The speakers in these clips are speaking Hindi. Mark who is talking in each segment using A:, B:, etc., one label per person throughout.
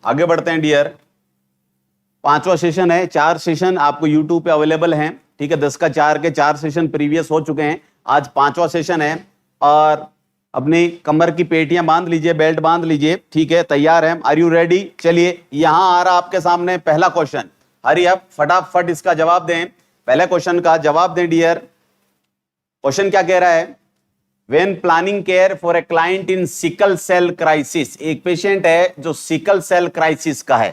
A: आगे बढ़ते हैं डियर। 5वां सेशन है, 4 सेशन आपको यूट्यूब पे अवेलेबल हैं, ठीक है। 10 का 4 के 4 सेशन प्रीवियस हो चुके हैं, आज 5वां सेशन है। और अपनी कमर की पेटियां बांध लीजिए, बेल्ट बांध लीजिए, ठीक है, तैयार है। Are you ready? चलिए यहां आ रहा आपके सामने पहला क्वेश्चन, हरी अप, फटाफट इसका जवाब दें। पहले क्वेश्चन का जवाब दें डियर। क्वेश्चन क्या कह रहा है? When planning care for a client in sickle cell crisis, एक पेशेंट है जो सिकल सेल क्राइसिस का है।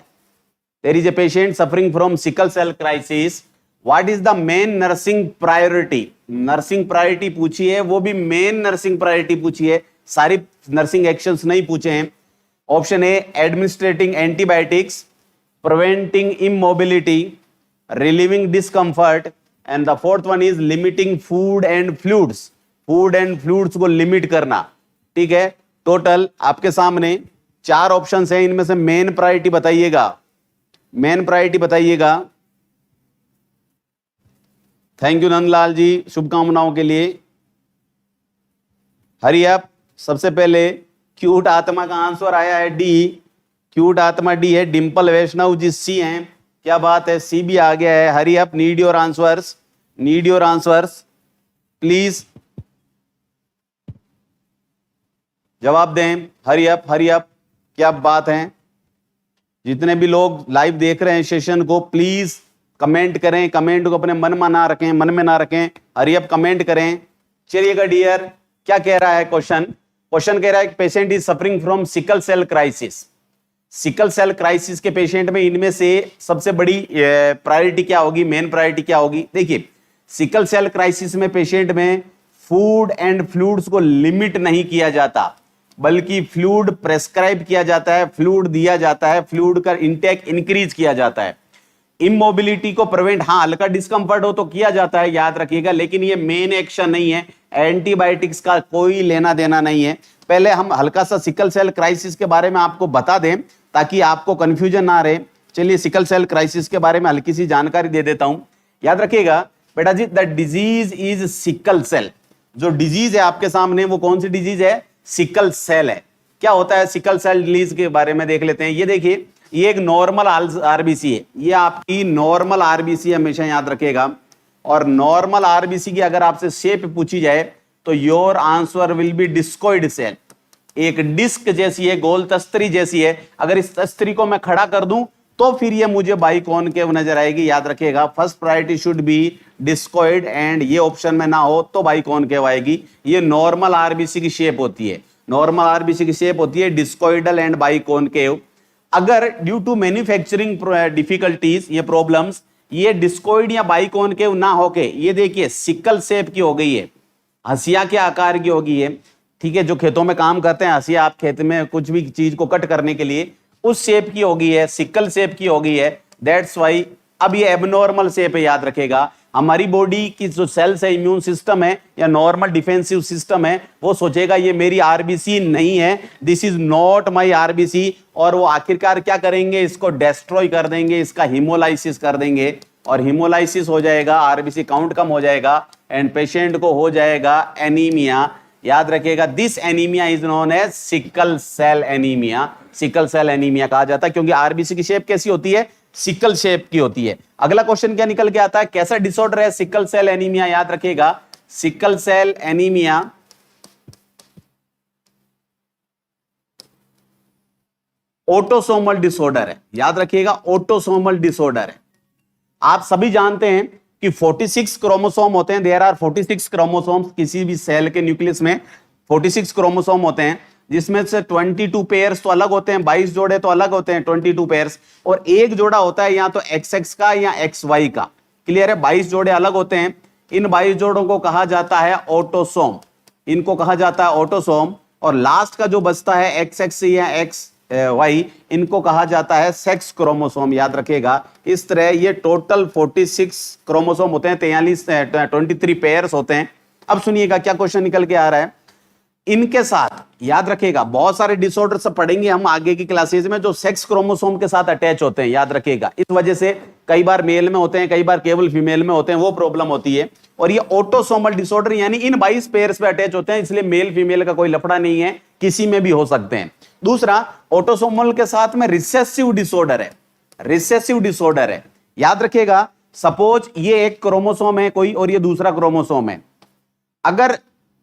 A: There is a patient suffering from sickle cell crisis. What is the main nursing priority? Nursing priority पूछी है, वो भी मेन नर्सिंग प्रायोरिटी पूछी है, सारी नर्सिंग एक्शंस नहीं पूछे हैं। Option A administrating antibiotics, preventing immobility, relieving discomfort, and the fourth one is limiting food and fluids. Food and fluids को लिमिट करना, ठीक है। टोटल आपके सामने 4 ऑप्शंस हैं, इनमें से मेन प्रायोरिटी बताइएगा, मेन प्रायोरिटी बताइएगा। थैंक यू नंदलाल जी, शुभकामनाओं के लिए। Hurry up. सबसे पहले क्यूट आत्मा का आंसर आया है डी, क्यूट आत्मा डी है। डिंपल वैष्णव जी सी हैं, क्या बात है, सी भी आ गया है। Hurry up, need your answers, need your answers please, जवाब दें। हरी अप, हरी अप, क्या बात है। जितने भी लोग लाइव देख रहे हैं सेशन को, प्लीज कमेंट करें, कमेंट को अपने मन में ना रखें, मन में ना रखें, हरी अप कमेंट करें। चलिएगा डियर, क्या कह रहा है क्वेश्चन? क्वेश्चन कह रहा है patient is suffering from sickle cell crisis. Sickle cell crisis के पेशेंट में इनमें से सबसे बड़ी प्रायोरिटी क्या होगी, मेन प्रायोरिटी क्या होगी? देखिए, सिकल सेल क्राइसिस में पेशेंट में फूड एंड फ्लूइड्स को लिमिट नहीं किया जाता, बल्कि फ्लूइड प्रेस्क्राइब किया जाता है, फ्लूइड दिया जाता है, फ्लूइड का इंटेक इंक्रीज किया जाता है। इमोबिलिटी को प्रिवेंट, हाँ हल्का डिस्कंफर्ट हो तो किया जाता है, याद रखिएगा, लेकिन ये मेन एक्शन नहीं है, एंटीबायोटिक्स का कोई लेना देना नहीं है। पहले हम हल्का सा सिकल सेल क्राइसिस के बारे में आपको बता दें ताकि आपको कंफ्यूजन ना रहे। चलिए सिकल सेल क्राइसिस के बारे में हल्की सी जानकारी दे देता हूं। याद रखिएगा बेटा जी, the disease is sickle cell. जो डिजीज है आपके सामने वो कौन सी डिजीज है? सिकल सेल है। क्या होता है सिकल सेल डिजीज के बारे में देख लेते हैं। ये देखिए, ये एक नॉर्मल आरबीसी है, ये आपकी नॉर्मल आरबीसी हमेशा याद रखिएगा। और नॉर्मल आरबीसी की अगर आपसे शेप पूछी जाए तो your answer will be discoid cell. एक डिस्क जैसी है, गोल तस्तरी जैसी है। अगर इस तस्तरी को मैं खड़ा कर दूं तो फिर ये मुझे बाइकॉनकेव नजर आएगी। याद रखिएगा, first priority should B discoid, and ये ऑप्शन में ना हो तो बाइकॉनकेव आएगी। ये नॉर्मल आरबीसी की शेप होती है, नॉर्मल आरबीसी की शेप होती है डिस्कोइडल एंड बाइकॉनकेव। अगर ड्यू टू मैन्युफैक्चरिंग डिफिकल्टीज, ये प्रॉब्लम्स, ये डिस्कोइड या बाइकॉनकेव ना होके, ये देखिए सिकल शेप की हो गई है, हंसिया के आकार की होगी है, ठीक है। जो खेतों में काम करते हैं हंसिया, आप खेत में कुछ भी चीज को कट करने के लिए, उस शेप की होगी है, सिकल शेप की होगी है, दैट्स वाई। अब ये एबनॉर्मल शेप है, याद रखेगा। हमारी बॉडी की जो सेल्स है, इम्यून सिस्टम है या नॉर्मल डिफेंसिव सिस्टम है, वो सोचेगा ये मेरी आरबीसी नहीं है, this is not my RBC, और वो आखिरकार क्या करेंगे, इसको डिस्ट्रॉय कर देंगे, इसका हीमोलाइसिस कर देंगे, और हीमोलाइसिस हो जाएगा, आरबीसी काउंट कम हो जाएगा, एंड पेशेंट को हो जाएगा एनीमिया। याद रखिएगा, this anaemia is known as sickle cell anaemia. Sickle cell anaemia कहा जाता है क्योंकि आरबीसी की शेप कैसी होती है? सिकल शेप की होती है। अगला क्वेश्चन क्या निकल के आता है? कैसा डिसऑर्डर है सिकल सेल एनीमिया? याद रखिएगा, sickle cell anaemia autosomal disorder है। याद रखिएगा, ऑटोसोमल डिसऑर्डर है। आप सभी जानते हैं कि 46 क्रोमोसोम होते हैं, देयर आर 46 क्रोमोसोम्स। किसी भी सेल के न्यूक्लियस में 46 क्रोमोसोम होते हैं, जिसमें से 22 पेयर्स तो अलग होते हैं, 22 जोड़े तो अलग होते हैं, 22 पेयर्स, और एक जोड़ा होता है या तो XX का या XY का। क्लियर है? 22 जोड़े अलग होते हैं। इन 22 जोड़ों को कहा जाता है ऑटोसोम, इनको कहा जाता है ऑटोसोम। और लास्ट का जो बचता है XX या XY, इनको कहा जाता है सेक्स क्रोमोसोम। याद रखिएगा, इस तरह ये टोटल 46 क्रोमोसोम होते हैं, 23 पेयर्स होते हैं। अब सुनिएगा क्या क्वेश्चन निकल के आ रहा है। इनके साथ याद रखिएगा, बहुत सारे डिसऑर्डर सब पढ़ेंगे हम आगे की क्लासेज में, जो सेक्स क्रोमोसोम के साथ अटैच होते हैं। याद रखिएगा, इस वजह से कई बार मेल में होते हैं, कई बार केवल फीमेल में होते हैं, वो प्रॉब्लम होती है। और ये ऑटोसोमल डिसऑर्डर यानी इन 22 पेयर्स पे अटैच होते हैं, इसलिए मेल फीमेल का कोई लफड़ा नहीं है, किसी में भी हो सकते हैं। दूसरा, ऑटोसोमल के साथ में रिसेसिव डिसऑर्डर है, रिसेसिव डिसऑर्डर है। याद रखिएगा, सपोज ये एक क्रोमोसोम है कोई और ये दूसरा क्रोमोसोम है, अगर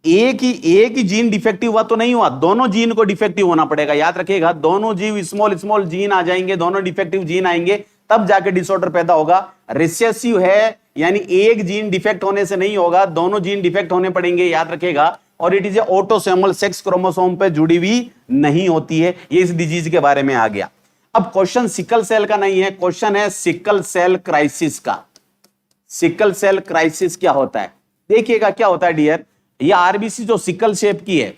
A: एक ही जीन डिफेक्टिव हुआ तो नहीं हुआ, दोनों जीन को डिफेक्टिव होना पड़ेगा। याद रखिएगा, दोनों जीव स्मॉल स्मॉल जीन आ जाएंगे, दोनों डिफेक्टिव जीन आएंगे, तब जाके डिसऑर्डर पैदा होगा। रिसेसिव है यानी एक जीन डिफेक्ट होने से नहीं होगा, दोनों जीन डिफेक्ट होने पड़ेंगे। याद रखिएगा, और it is a autosomal, sex chromosome पे जुड़ी हुई नहीं होती है। ये इस डिजीज के बारे में आ गया। अब क्वेश्चन सिकल सेल का नहीं है, क्वेश्चन है सिकल सेल क्राइसिस का। सिकल सेल क्राइसिस क्या होता है, देखिएगा क्या होता है डियर। ये आरबीसी जो सिकल शेप की है,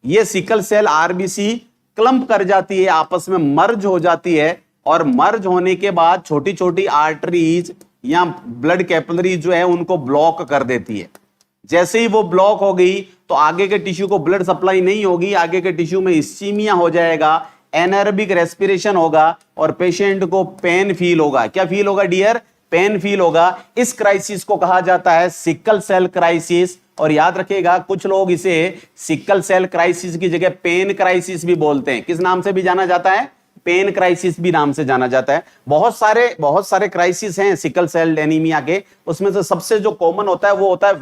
A: ये सिकल सेल आरबीसी क्लम्प कर जाती है, आपस में मर्ज हो जाती है, और मर्ज होने के बाद छोटी छोटी आर्टरीज या ब्लड कैपिलरीज जो है उनको ब्लॉक कर देती है। जैसे ही वो ब्लॉक हो गई तो आगे के टिश्यू को ब्लड सप्लाई नहीं होगी, आगे के टिश्यू में इस्चीमिया हो जाएगा, एनारोबिक रेस्पिरेशन होगा, और पेशेंट को पेन फील होगा। क्या फील होगा डियर? पेन फील होगा। इस क्राइसिस को कहा जाता है सिकल सेल क्राइसिस। और याद रखिएगा, कुछ लोग इसे सिकल सेल क्राइसिस की जगह पेन क्राइसिस भी बोलते हैं। किस नाम से भी जाना जाता है? पेन क्राइसिस भी नाम से जाना जाता है। बहुत सारे क्राइसिस हैं सिकल सेल एनीमिया के, उसमें से सबसे जो कॉमन होता है वो होता है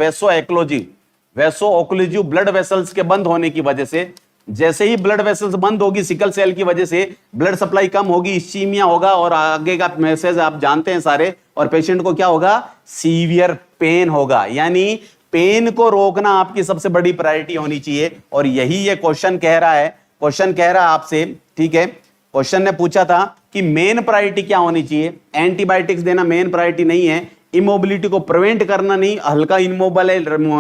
A: वैसो ओक्लूसिव ब्लड वेसल्स के बंद होने की वजह से। जैसे ही ब्लड वेसल्स बंद होगी सिकल सेल की वजह से, ब्लड सप्लाई कम होगी, इस्चीमिया होगा, और आगे का मैसेज आप जानते हैं सारे, और पेशेंट को क्या होगा? सीवियर पेन होगा। यानी पेन को रोकना आपकी सबसे बड़ी प्रायोरिटी होनी चाहिए, और यही ये क्वेश्चन कह रहा है। क्वेश्चन कह रहा है आपसे, ठीक है, क्वेश्चन ने पूछा था कि मेन प्रायोरिटी क्या होनी चाहिए। एंटीबायोटिक्स देना मेन प्रायोरिटी नहीं है, इमोबिलिटी को प्रिवेंट करना नहीं, हल्का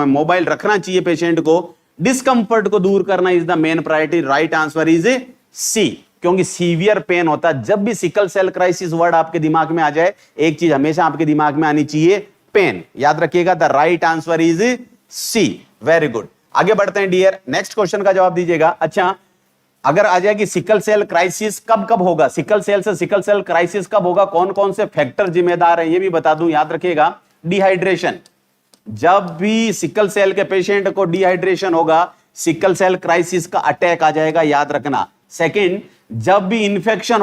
A: मोबाइल रखना चाहिए पेशेंट को, डिस्कंफर्ट को दूर करना is the main priority. Right answer is C, क्योंकि सीवियर पेन होता है। जब भी सिकल सेल क्राइसिस वर्ड आपके दिमाग में आ जाए, एक चीज हमेशा आपके दिमाग में आनी चाहिए, पेन। याद रखिएगा, the right answer is C. Very good, आगे बढ़ते हैं डियर, नेक्स्ट क्वेश्चन का जवाब दीजिएगा। अच्छा, अगर आ जाए कि सिकल सेल क्राइसिस कब कब होगा, सिकल सेल से सिकल सेल क्राइसिस कब होगा, कौन कौन से फैक्टर जिम्मेदार हैं, ये भी बता दूं। याद रखिएगा, डिहाइड्रेशन, जब भी सिकल सेल के पेशेंट को डिहाइड्रेशन होगा, सिकल सेल क्राइसिस का अटैक आ जाएगा, याद रखना। सेकंड, जब भी इंफेक्शन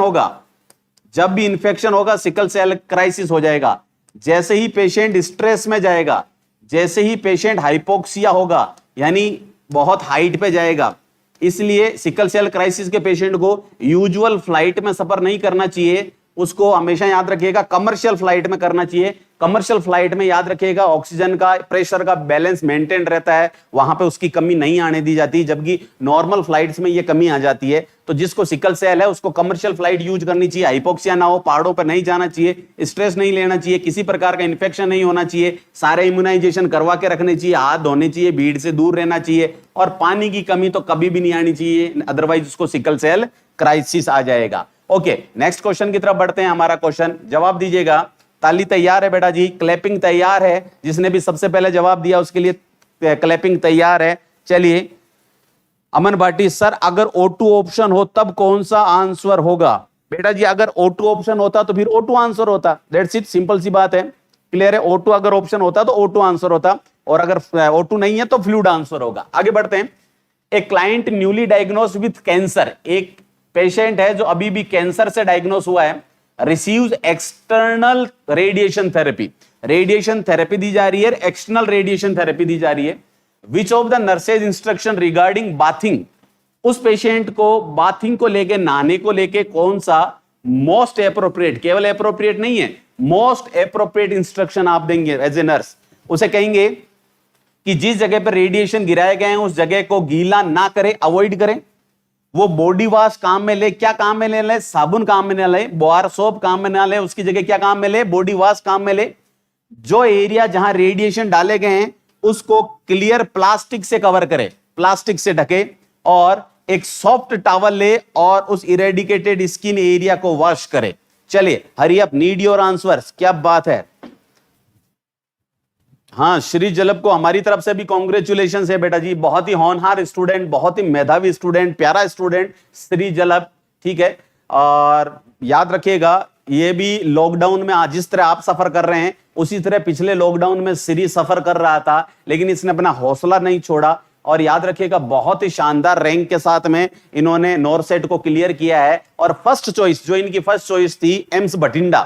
A: होगा सिकल सेल क्राइसिस हो जाएगा। जैसे ही पेशेंट स्ट्रेस में जाएगा, जैसे ही पेशेंट हाइपोक्सिया होगा, यानी बहुत हाइट पे जाएगा, इसलिए सिकल सेल क्राइसिस के पेशेंट को यूजुअल फ्लाइट में सफर नहीं करना चाहिए, उसको हमेशा याद रखिएगा कमर्शियल फ्लाइट में करना चाहिए। कमर्शियल फ्लाइट में याद रखिएगा ऑक्सीजन का, प्रेशर का बैलेंस मेंटेन रहता है, वहां पे उसकी कमी नहीं आने दी जाती, जबकि नॉर्मल फ्लाइट्स में ये कमी आ जाती है। तो जिसको सिकल सेल है उसको कमर्शियल फ्लाइट यूज करनी चाहिए, हाइपोक्सिया ना हो, पहाड़ों पर नहीं जाना चाहिए, स्ट्रेस नहीं लेना चाहिए, किसी प्रकार का इन्फेक्शन नहीं होना चाहिए, सारे इम्यूनाइजेशन करवा के रखने चाहिए, हाथ धोने चाहिए, भीड़ से दूर रहना चाहिए, और पानी की कमी तो कभी भी नहीं आनी चाहिए, अदरवाइज उसको सिकल सेल क्राइसिस आ जाएगा। ओके, नेक्स्ट क्वेश्चन की तरफ बढ़ते हैं। हमारा क्वेश्चन जवाब दीजिएगा। ताली तैयार है बेटा जी, क्लैपिंग तैयार है, जिसने भी सबसे पहले जवाब दिया उसके लिए क्लैपिंग तैयार है। चलिए, अमन भाटी सर, अगर O2 ऑप्शन हो तब कौन सा आंसर होगा? बेटा जी, अगर O2 ऑप्शन होता तो फिर O2 आंसर होता, दैट्स इट, सिंपल सी बात है, क्लियर है। O2 अगर ऑप्शन होता तो O2 आंसर होता, और अगर O2 नहीं है तो फ्लूइड आंसर होगा। आगे बढ़ते हैं। A client newly diagnosed with cancer, एक पेशेंट है जो अभी भी कैंसर से डायग्नोस हुआ है, receives external radiation therapy, radiation therapy दी जा रही है, एक्सटर्नल रेडिएशन थेरेपी दी जा रही है। विच of the nurses instruction regarding bathing, उस पेशेंट को बाथिंग को लेके, नहाने को लेके कौन सा मोस्ट एप्रोप्रिएट, केवल एप्रोप्रिएट नहीं है, मोस्ट एप्रोप्रिएट इंस्ट्रक्शन आप देंगे एज ए नर्स? उसे कहेंगे कि जिस जगह पर रेडिएशन गिराए गए हैं उस जगह को गीला ना करे, अवॉइड करें, वो बॉडी वॉश काम में ले, क्या काम में ले, साबुन काम में ना ले, बार सोप काम में ना ले, उसकी जगह क्या काम में ले, बॉडी वॉश काम में ले। जो एरिया जहां रेडिएशन डाले गए हैं उसको क्लियर प्लास्टिक से कवर करे, प्लास्टिक से ढके, और एक सॉफ्ट टॉवल ले और उस इरेडिकेटेड स्किन एरिया को वॉश करे। चलिए, hurry up, need your answers, क्या बात है। हाँ, श्री जलब को हमारी तरफ से भी कॉन्ग्रेचुलेशन है बेटा जी, बहुत ही होनहार स्टूडेंट, बहुत ही मेधावी स्टूडेंट, प्यारा स्टूडेंट श्री जलब, ठीक है। और याद रखिएगा, ये भी लॉकडाउन में आज जिस तरह आप सफर कर रहे हैं उसी तरह पिछले लॉकडाउन में श्री सफर कर रहा था, लेकिन इसने अपना हौसला नहीं छोड़ा, और याद रखिएगा बहुत ही शानदार रैंक के साथ में इन्होंने नॉरसेट को क्लियर किया है। और फर्स्ट चॉइस, जो इनकी फर्स्ट चॉइस थी, एम्स बठिंडा,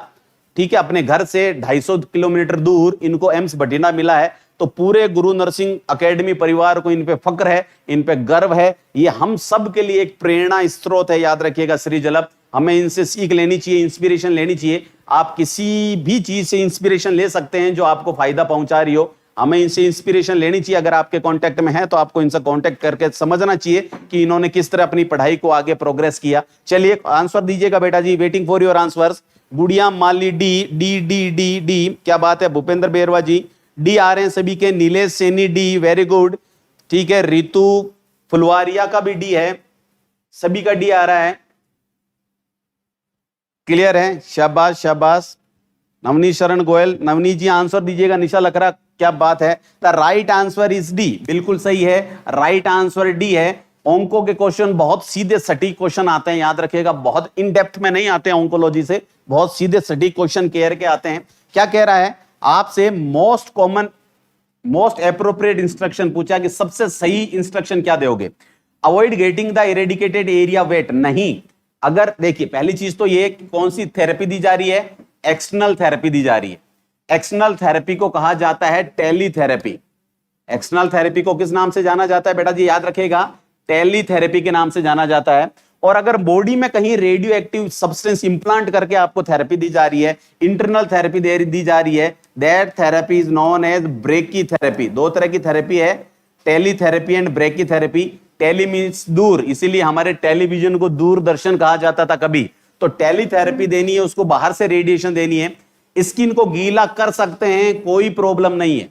A: ठीक है, अपने घर से 250 किलोमीटर दूर इनको एम्स बठिंडा मिला है। तो पूरे गुरु नरसिंह एकेडमी परिवार को इन पे फक्र है, इन पे गर्व है। ये हम सब के लिए एक प्रेरणा स्रोत है, याद रखिएगा श्री जलप। हमें इनसे सीख लेनी चाहिए, इंस्पिरेशन लेनी चाहिए। आप किसी भी चीज से इंस्पिरेशन ले सकते हैं जो आपको फायदा पहुंचा रही हो। हमें इनसे इंस्पिरेशन लेनी चाहिए। अगर आपके कांटेक्ट में है तो आपको इनसे कांटेक्ट करके समझना चाहिए कि इन्होंने किस तरह अपनी पढ़ाई को आगे प्रोग्रेस किया। चलिए आंसर दीजिएगा बेटा जी, waiting for your answers. Gudiya Mali D D D D D, क्या बात है। भूपेंद्र बेरवा जी डी आ रहे हैं सभी के। Nilesh Saini D, very good, ठीक है। रितु फुलवारिया का भी डी है, सभी का डी आ रहा है, क्लियर है, शाबाश शाबाश। नवनीत शरण गोयल, नवनीत जी आंसर दीजिएगा। निशा लखरा, क्या बात है। The right answer is D, बिल्कुल सही है, राइट आंसर डी है। अंकों के क्वेश्चन बहुत सीधे सटीक क्वेश्चन आते हैं, याद रखिएगा, बहुत इन डेप्थ में नहीं आते हैं ऑन्कोलॉजी से, बहुत सीधे सटीक क्वेश्चन केयर के आते हैं। क्या कह रहा है आपसे, most common most appropriate instruction पूछा कि सबसे सही इंस्ट्रक्शन क्या दोगे। Avoid getting the eradicated area wet, नहीं। अगर देखिए पहली चीज तो ये कौन सी थेरेपी दी जा रही है, एक्सटर्नल थेरेपी दी जा रही है। एक्सटर्नल थेरेपी को कहा जाता है टेलीथेरेपी। एक्सटर्नल थेरेपी को किस नाम से जाना जाता है बेटा जी, याद रखिएगा, टेलीथेरेपी के नाम से जाना जाता है। और अगर बॉडी में कहीं रेडियो एक्टिव सब्सटेंस इंप्लांट करके आपको थेरेपी दी जा रही है, इंटरनल थेरेपी दी जा रही है, that therapy is known as brachytherapy. दो तरह की थेरेपी है, teletherapy and brachytherapy. Tele means दूर, इसीलिए हमारे टेलीविजन को दूरदर्शन कहा जाता था कभी। तो टेलीथेरेपी देनी है, उसको बाहर से रेडिएशन देनी है। स्किन को गीला कर सकते हैं, कोई प्रॉब्लम नहीं है,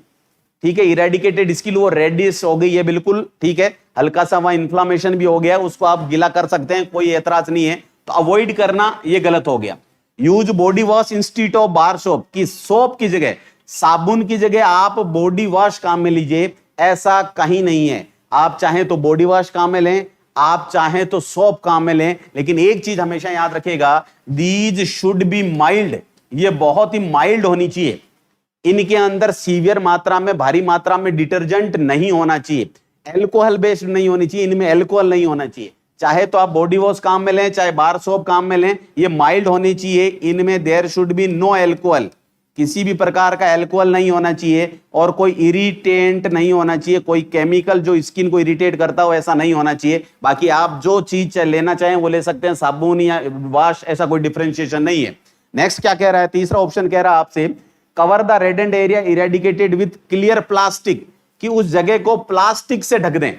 A: ठीक है। इरेडिकेटेड स्किन वो रेडिश हो गई है, बिल्कुल ठीक है, हल्का सा वहां इन्फ्लामेशन भी हो गया, उसको आप गीला कर सकते हैं, कोई एतराज नहीं है। तो अवॉइड करना ये गलत हो गया। Use body wash institute of bar soap, की सोप की जगह, साबुन की जगह आप बॉडी वॉश काम में लीजिए, ऐसा कहीं नहीं है। आप चाहें तो बॉडी वॉश काम में लें, आप चाहें तो सोप काम में लें, लेकिन एक चीज हमेशा याद रखिएगा, दीज शुड बी माइल्ड, ये बहुत ही माइल्ड होनी चाहिए। इनके अंदर सीवियर मात्रा में, भारी मात्रा में डिटर्जेंट नहीं होना चाहिए, एल्कोहल बेस्ड नहीं होनी चाहिए, इनमें एल्कोहल नहीं होना चाहिए। चाहे तो आप बॉडी वॉश काम में लें, चाहे बार सोप काम में लें, ये माइल्ड होनी चाहिए। इनमें there should be no alcohol, किसी भी प्रकार का एल्कोहल नहीं होना चाहिए, और कोई इरिटेंट नहीं होना चाहिए, कोई केमिकल जो स्किन को इरिटेट करता हो ऐसा नहीं होना चाहिए। बाकी आप जो चीज लेना चाहें वो ले सकते हैं, साबुन या वॉश, ऐसा कोई डिफरेंशिएशन नहीं है। नेक्स्ट क्या कह रहा है, तीसरा ऑप्शन कह रहा है आपसे, cover the radiant area eradicated with clear plastic, कि उस जगह को प्लास्टिक से ढक दें,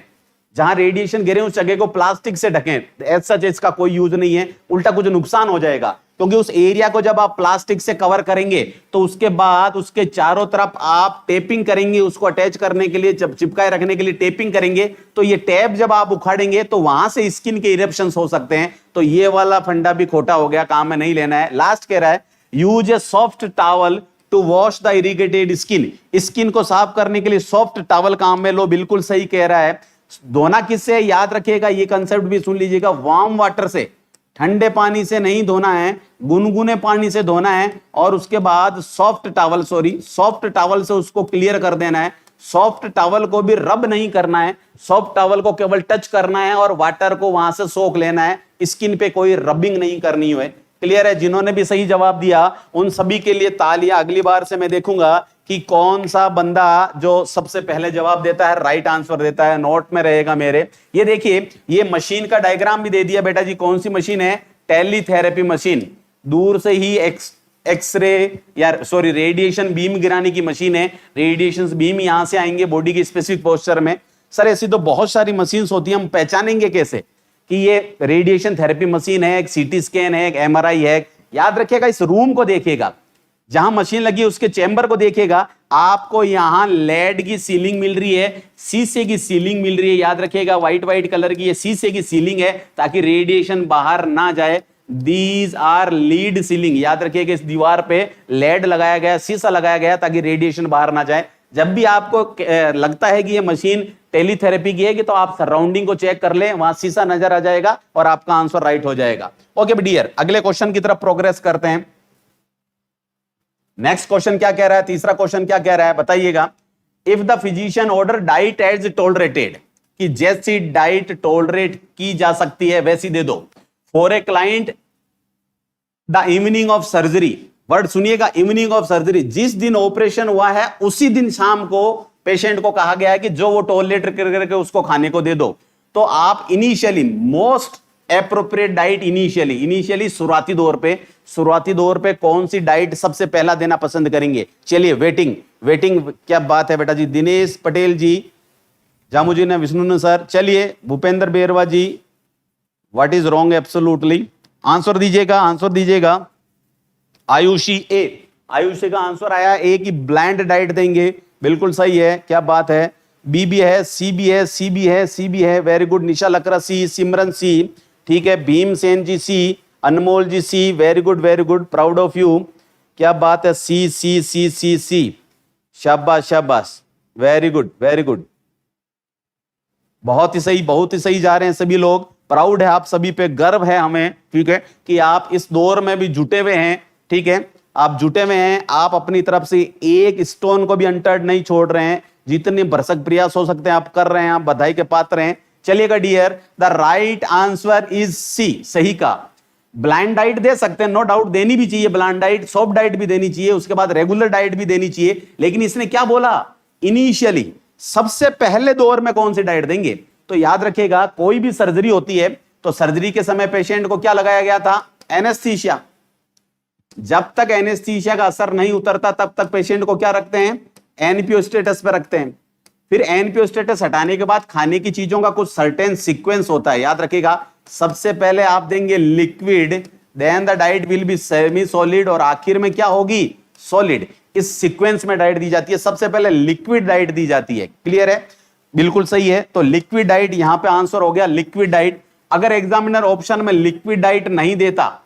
A: जहां रेडिएशन गिरे उस जगह को प्लास्टिक से ढकें। एज सच इसका कोई यूज नहीं है, उल्टा कुछ नुकसान हो जाएगा, क्योंकि उस एरिया को जब आप प्लास्टिक से कवर करेंगे तो उसके बाद उसके चारों तरफ आप टेपिंग करेंगे, उसको अटैच करने के लिए, चिपकाए रखने के लिए टेपिंग करेंगे, तो ये टैप जब आप उखाड़ेंगे तो वहां से स्किन के इरप्शंस हो सकते हैं। तो ये वाला फंडा भी खोटा हो गया, काम में नहीं लेना है। लास्ट कह रहा है, use a soft towel to wash the irrigated skin, skin को साफ करने के लिए सॉफ्ट टॉवल काम में लो, बिल्कुल सही कह रहा है। धोना किससे, याद रखिएगा, ये कंसेप्ट भी सुन लीजिएगा, वार्म वाटर से, ठंडे पानी से नहीं धोना है, गुनगुने पानी से धोना है, और उसके बाद सॉफ्ट टॉवल से उसको क्लियर कर देना है। सॉफ्ट टॉवल को भी रब नहीं करना है, सॉफ्ट टॉवल को केवल टच करना है और वाटर को वहां से सोख लेना है, स्किन पे कोई रबिंग नहीं करनी है। क्लियर है। जिन्होंने भी सही जवाब दिया उन सभी के लिए तालियां। अगली बार से मैं देखूंगा कि कौन सा बंदा जो सबसे पहले जवाब देता है, राइट आंसर देता है, नोट में रहेगा मेरे। ये देखिए, ये मशीन का डायग्राम भी दे दिया बेटा जी, कौन सी मशीन है, टेलीथेरेपी मशीन। दूर से ही एक्सरे या रेडिएशन बीम गिराने की मशीन है। रेडिएशन बीम यहां से आएंगे बॉडी के स्पेसिफिक पोस्चर में। सर ऐसी तो बहुत सारी मशीन होती है, हम पहचानेंगे कैसे कि ये रेडिएशन थेरेपी मशीन है, एक सीटी स्कैन है, एक एमआरआई है। याद रखिएगा, इस रूम को देखिएगा, जहां मशीन लगी है उसके चेंबर को देखिएगा, आपको यहां लेड की सीलिंग मिल रही है, शीशे की सीलिंग मिल रही है। याद रखिएगा, व्हाइट कलर की ये शीशे की सीलिंग है ताकि रेडिएशन बाहर ना जाए। दीज आर लीड सीलिंग, याद रखिएगा, इस दीवार पे लेड लगाया गया, शीशा लगाया गया ताकि रेडिएशन बाहर ना जाए। जब भी आपको लगता है कि ये मशीन टेलीथेरेपी की है, कि तो आप सराउंडिंग को चेक कर लें, वहां शीशा नजर आ जाएगा और आपका आंसर राइट हो जाएगा। ओके डियर, अगले क्वेश्चन की तरफ प्रोग्रेस करते हैं। नेक्स्ट क्वेश्चन क्या कह रहा है, तीसरा क्वेश्चन क्या कह रहा है बताइएगा। If the physician order diet as tolerated, कि जैसी डाइट टॉलरेट की जा सकती है वैसी दे दो। For a client the evening of surgery, word सुनिएगा, इवनिंग ऑफ सर्जरी, जिस दिन ऑपरेशन हुआ है उसी दिन शाम को पेशेंट को कहा गया है कि जो वो टॉलरेट करके उसको खाने को दे दो। तो आप initially most appropriate diet initially शुरुआती दौर पे कौन सी डाइट सबसे पहला देना पसंद करेंगे? चलिए वेटिंग क्या बात है बेटा जी, दिनेश पटेल जी, जामू जी ने, विष्णु ने सर, चलिए Bhupendra Berwa ji, what is wrong absolutely, answer दीजिएगा। आयुषी का आंसर आया ए की ब्लाइंड डाइट देंगे, बिल्कुल सही है, क्या बात है। बी भी है, सी भी है, वेरी गुड। निशा लकरा सी, सिमरन सी, ठीक है, Bhimsen ji C, Anmol ji C, very good, proud of you, क्या बात है। सी, शाबाश, वेरी गुड, बहुत ही सही जा रहे हैं सभी लोग, प्राउड है आप सभी पे, गर्व है हमें, ठीक है, कि आप इस दौर में भी जुटे हुए हैं, ठीक है, आप जुटे हुए हैं, आप अपनी तरफ से एक स्टोन को भी अनटर्ड नहीं छोड़ रहे हैं, जितने भरसक प्रयास हो सकते हैं आप कर रहे हैं, आप बधाई के पात्र हैं। चलिएगा dear, the right answer is C, सही का। ब्लाइंड डाइट दे सकते हैं, नो डाउट देनी भी चाहिए, ब्लाइंड डाइट, सॉफ्ट डाइट भी देनी चाहिए, उसके बाद रेगुलर डाइट भी देनी चाहिए, लेकिन इसने क्या बोला? इनिशियली, सबसे पहले दौर में कौन सी डाइट देंगे? तो याद रखिएगा, कोई भी सर्जरी होती है तो सर्जरी के समय पेशेंट को क्या लगाया गया था? एनेस्थीसिया। जब तक एनेस्थीसिया का असर नहीं उतरता तब तक पेशेंट को क्या रखते हैं? एनपीओ स्टेटस पे रखते हैं। फिर एनपीओ स्टेटस हटाने के बाद खाने की चीजों का कुछ सर्टेन सीक्वेंस होता है, याद रखिएगा। सबसे पहले आप देंगे liquid, then the diet will be semi solid, और आखिर में क्या होगी? सॉलिड। इस सीक्वेंस में डाइट दी जाती है, सबसे पहले लिक्विड डाइट दी जाती है, क्लियर है? बिल्कुल सही है, तो लिक्विड डाइट यहां पे आंसर हो गया, लिक्विड डाइट। अगर एग्जामिनर ऑप्शन में लिक्विड डाइट नहीं देता,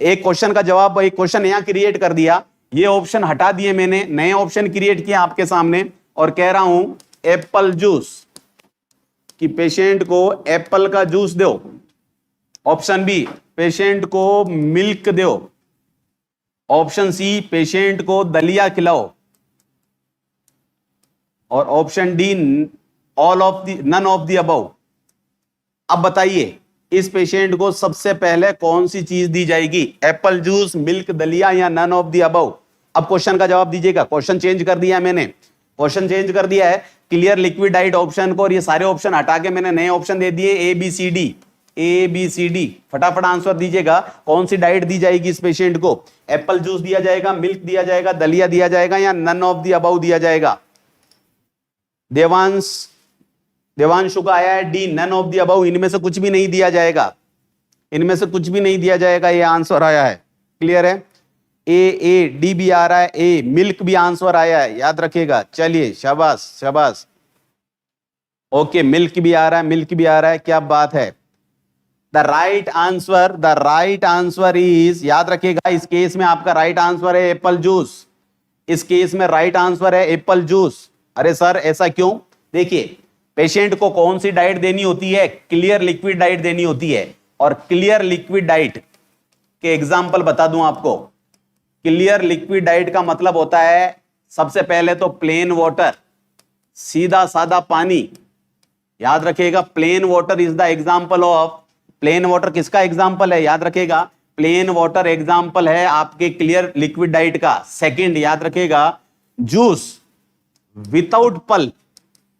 A: एक क्वेश्चन का जवाब, एक क्वेश्चन यहां क्रिएट कर दिया, ये ऑप्शन हटा दिए मैंने, नए ऑप्शन क्रिएट किया आपके सामने, और कह रहा हूं एप्पल जूस, कि पेशेंट को एप्पल का जूस दो। ऑप्शन बी, पेशेंट को मिल्क दो। ऑप्शन सी, पेशेंट को दलिया खिलाओ। और option D, none of the above. अब बताइए, इस पेशेंट को सबसे पहले कौन सी चीज दी जाएगी? एप्पल जूस, मिल्क, दलिया, या नन ऑफ द अबव? अब क्वेश्चन का जवाब दीजिएगा। क्वेश्चन चेंज कर दिया है मैंने, क्वेश्चन चेंज कर दिया है, क्लियर लिक्विड डाइट ऑप्शन को, और ये सारे ऑप्शन हटा के मैंने नए ऑप्शन दे दिए, ए बी सी डी। फटाफट आंसर दीजिएगा, कौन सी डाइट दी जाएगी इस पेशेंट को? एप्पल जूस दिया जाएगा, मिल्क दिया जाएगा, दलिया दिया जाएगा, या नन ऑफ द अबव दिया जाएगा? देवांशु का आया है D, none of the above, इनमें से कुछ भी नहीं दिया जाएगा, इनमें से कुछ भी नहीं दिया जाएगा, ये आंसर आया है, क्लियर है? ए डी भी आ रहा है, ए मिल्क भी आंसर आया है, याद रखिएगा। चलिए, शाबाश, ओके, मिल्क भी आ रहा है, क्या बात है। द राइट आंसर इज, याद रखिएगा, इस केस में आपका राइट आंसर है एप्पल जूस, इस केस में राइट आंसर है एप्पल जूस। अरे सर ऐसा क्यों? देखिए, पेशेंट को कौन सी डाइट देनी होती है? क्लियर लिक्विड डाइट देनी होती है, और क्लियर लिक्विड डाइट के एग्जाम्पल बता दूं आपको। क्लियर लिक्विड डाइट का मतलब होता है, सबसे पहले तो प्लेन वाटर, सीधा सादा पानी, याद रखिएगा, plain water is the example of, plain water किसका एग्जाम्पल है? याद रखिएगा, प्लेन वाटर एग्जाम्पल है आपके क्लियर लिक्विड डाइट का। सेकंड, याद रखिएगा, जूस विदाउट पल्प,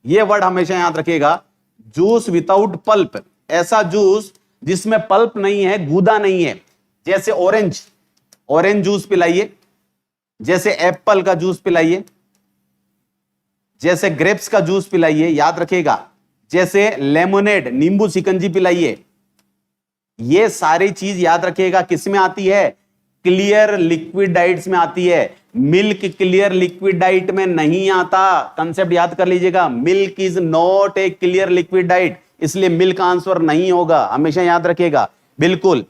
A: ये वर्ड हमेशा याद रखिएगा, जूस विदाउट पल्प, ऐसा जूस जिसमें पल्प नहीं है, गूदा नहीं है, जैसे ऑरेंज जूस पिलाइए, जैसे एप्पल का जूस पिलाइए, जैसे ग्रेप्स का जूस पिलाइए, याद रखिएगा, जैसे लेमोनेड, नींबू शिकंजी पिलाइए। ये सारी चीज याद रखिएगा किस में आती है? क्लियर लिक्विड डाइट्स में आती है। मिल्क क्लियर लिक्विड डाइट में नहीं आता, कंसेप्ट याद कर लीजिएगा, milk is not a clear liquid diet, इसलिए मिल्क आंसर नहीं होगा, हमेशा याद रखिएगा। बिल्कुल,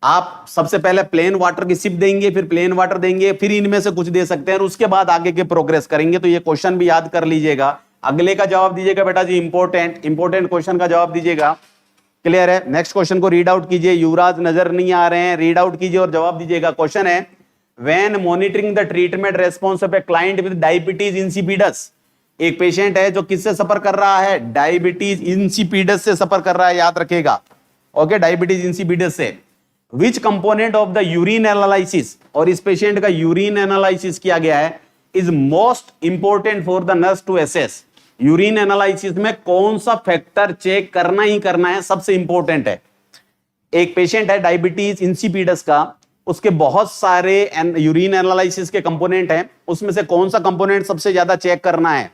A: आप सबसे पहले प्लेन वाटर की सिप देंगे, फिर प्लेन वाटर देंगे, फिर इनमें से कुछ दे सकते हैं, और उसके बाद आगे के प्रोग्रेस करेंगे। तो ये क्वेश्चन भी याद कर लीजिएगा, अगले का जवाब दीजिएगा बेटा जी, इंपॉर्टेंट क्वेश्चन का जवाब दीजिएगा, क्लियर है? नेक्स्ट क्वेश्चन को रीड आउट कीजिए, युवराज नजर नहीं आ रहे हैं, रीड आउट कीजिए और जवाब दीजिएगा। क्वेश्चन है, when monitoring the treatment response of a client with diabetes insipidus, एक पेशेंट है जो किससे सफर कर रहा है, डायबिटीज इंसिपिडस से सफर कर रहा है, याद रखेगा। ओके, डायबिटीज इंसिपिडस से। Which component of the urine analysis, और इस पेशेंट का यूरिन एनालिसिस किया गया है, is most important for the nurse to assess. Urine analysis में कौन सा फैक्टर चेक करना ही करना है, सबसे इंपॉर्टेंट है। एक पेशेंट है डायबिटीज इंसिपिडस का, उसके बहुत सारे यूरिन एनालिसिस के कंपोनेंट हैं, उसमें से कौन सा कंपोनेंट सबसे ज्यादा चेक करना है।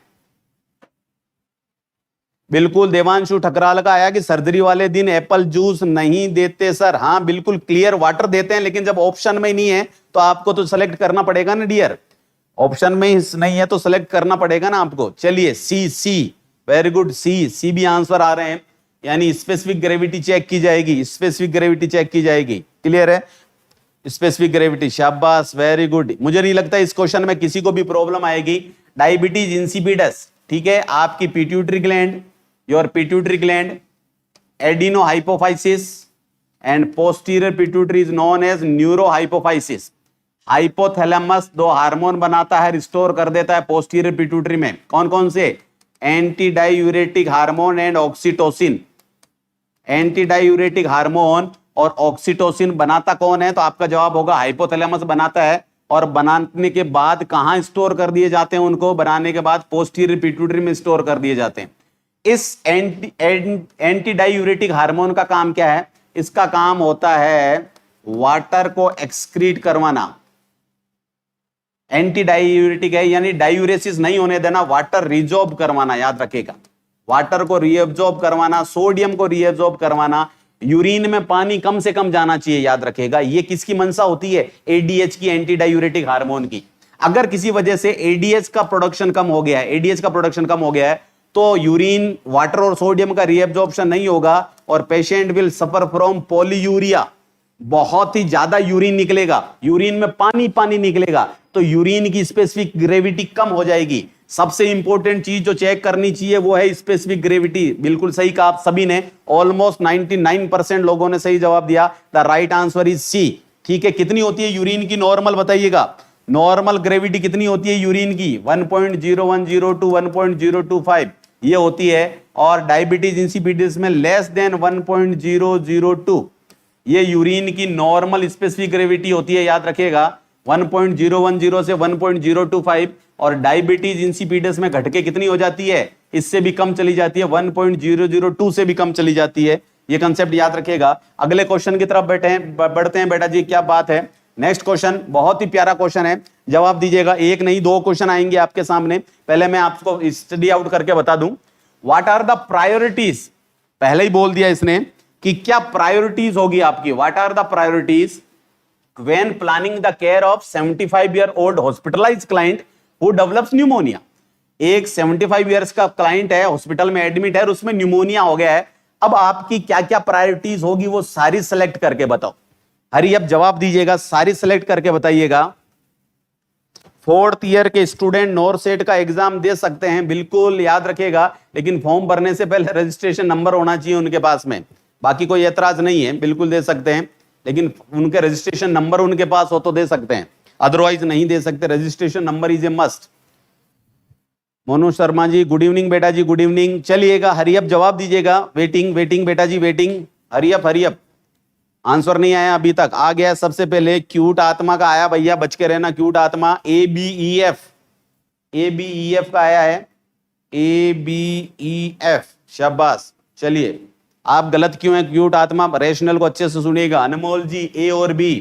A: बिल्कुल देवांशु ठकराल का आया कि सर्जरी वाले दिन एप्पल जूस नहीं देते सर। हाँ बिल्कुल क्लियर, वाटर देते हैं, लेकिन जब ऑप्शन में नहीं है तो आपको तो सेलेक्ट करना पड़ेगा ना डियर। ऑप्शन में ही नहीं है तो सेलेक्ट करना पड़ेगा ना आपको। चलिए सी, वेरी गुड, सी भी आंसर आ रहे हैं, यानी स्पेसिफिक ग्रेविटी चेक की जाएगी, स्पेसिफिक ग्रेविटी चेक की जाएगी। क्लियर है, स्पेसिफिक ग्रेविटी, शाबाश, वेरी गुड। मुझे नहीं लगता इस क्वेश्चन में किसी को भी प्रॉब्लम आएगी। डायबिटीज इंसिपिडस, ठीक है, आपकी pituitary gland, your pituitary gland, adenohypophysis and posterior pituitary is known as neurohypophysis. Hypothalamus दो हार्मोन बनाता है, रिस्टोर कर देता है पोस्टीरियर पिट्यूटरी में। कौन कौन से, anti diuretic hormone and oxytocin. Anti diuretic hormone और ऑक्सीटोसिन बनाता कौन है, तो आपका जवाब होगा हाइपोथैलेमस बनाता है। और बनाने के बाद कहां स्टोर कर दिए जाते हैं उनको, बनाने के बाद पोस्टीरियर पिट्यूटरी में स्टोर कर दिए जाते हैं। इस एंटी डायूरेटिक हार्मोन का काम क्या है, इसका काम होता है वाटर को एक्सक्रीट करवाना। एंटी डायूरेटिक है, यानी डायूरेसिस नहीं होने देना, वाटर रिजॉर्ब करवाना, याद रखेगा। वाटर को रीअब्जॉर्ब करवाना, सोडियम को रीअब्जॉर्ब करवाना, यूरिन में पानी कम से कम जाना चाहिए, याद रखेगा। ये किसकी मंशा होती है, एडीएच की, एंटी डायूरेटिक हार्मोन की। अगर किसी वजह से एडीएच का प्रोडक्शन कम हो गया है, एडीएच का प्रोडक्शन कम हो गया है, तो यूरिन, वाटर और सोडियम का रीअब्जॉर्प्शन नहीं होगा और patient will suffer from polyuria. बहुत ही ज्यादा यूरिन निकलेगा, यूरिन में पानी पानी निकलेगा, तो यूरिन की स्पेसिफिक ग्रेविटी कम हो जाएगी। सबसे इंपॉर्टेंट चीज जो चेक करनी चाहिए वो है स्पेसिफिक ग्रेविटी। बिल्कुल सही कहा आप सभी ने, ऑलमोस्ट 99% लोगों ने सही जवाब दिया। The right answer is C. ठीक है, कितनी होती है यूरिन की नॉर्मल, बताइएगा। नॉर्मल ग्रेविटी कितनी होती है यूरिन की, 1.0102 टू 1.025 ये होती है। और डायबिटीज इंसिपिडस में लेस देन 1.002 ये यूरिन की नॉर्मल स्पेसिफिक ग्रेविटी होती है, याद रखिएगा। 1.010 से 1.025 और डायबिटीज इंसिपिडस में घटके कितनी हो जाती है, इससे भी कम चली जाती है, 1.002 से भी कम चली जाती है। ये कंसेप्ट याद रखिएगा। अगले क्वेश्चन की तरफ बढ़ते हैं बेटा जी, क्या बात है। नेक्स्ट क्वेश्चन बहुत ही प्यारा क्वेश्चन है, जवाब दीजिएगा। एक नहीं दो क्वेश्चन आएंगे आपके सामने, पहले मैं आपको स्टडी आउट करके बता दूं। व्हाट आर द प्रायोरिटीज, पहले ही बोल दिया इसने कि क्या प्रायोरिटीज होगी आपकी। What are the priorities when planning the care of 75 year old hospitalised client who develops pneumonia. एक 75 ईयर्स का क्लाइंट है, हॉस्पिटल में एडमिट है और उसमें न्यूमोनिया हो गया है। अब आपकी क्या क्या प्रायोरिटीज होगी वो सारी सेलेक्ट करके बताओ। हरी अब जवाब दीजिएगा, सारी सेलेक्ट करके बताइएगा। 4th ईयर के स्टूडेंट नॉरसेट का एग्जाम दे सकते हैं, बिल्कुल याद रखिएगा, लेकिन फॉर्म भरने से पहले रजिस्ट्रेशन नंबर होना चाहिए उनके पास में। बाकी कोई एतराज नहीं है, बिल्कुल दे सकते हैं, लेकिन उनके रजिस्ट्रेशन नंबर उनके पास हो तो दे सकते हैं, अदरवाइज नहीं दे सकते। Registration number is a must. Monu Sharma ji good evening बेटा जी, गुड इवनिंग। चलिएगा हरियप जवाब दीजिएगा। वेटिंग वेटिंग बेटा जी वेटिंग। हरियप हरियप आंसर नहीं आया अभी तक, आ गया सबसे पहले क्यूट आत्मा का आया, भैया बच के रहना। क्यूट आत्मा ABEF, ABEF का आया है, ABEF, शाबाश। चलिए आप गलत क्यों हैं क्यूट आत्मा, रेशनल को अच्छे से सुनिएगा। अनमोल जी A और B,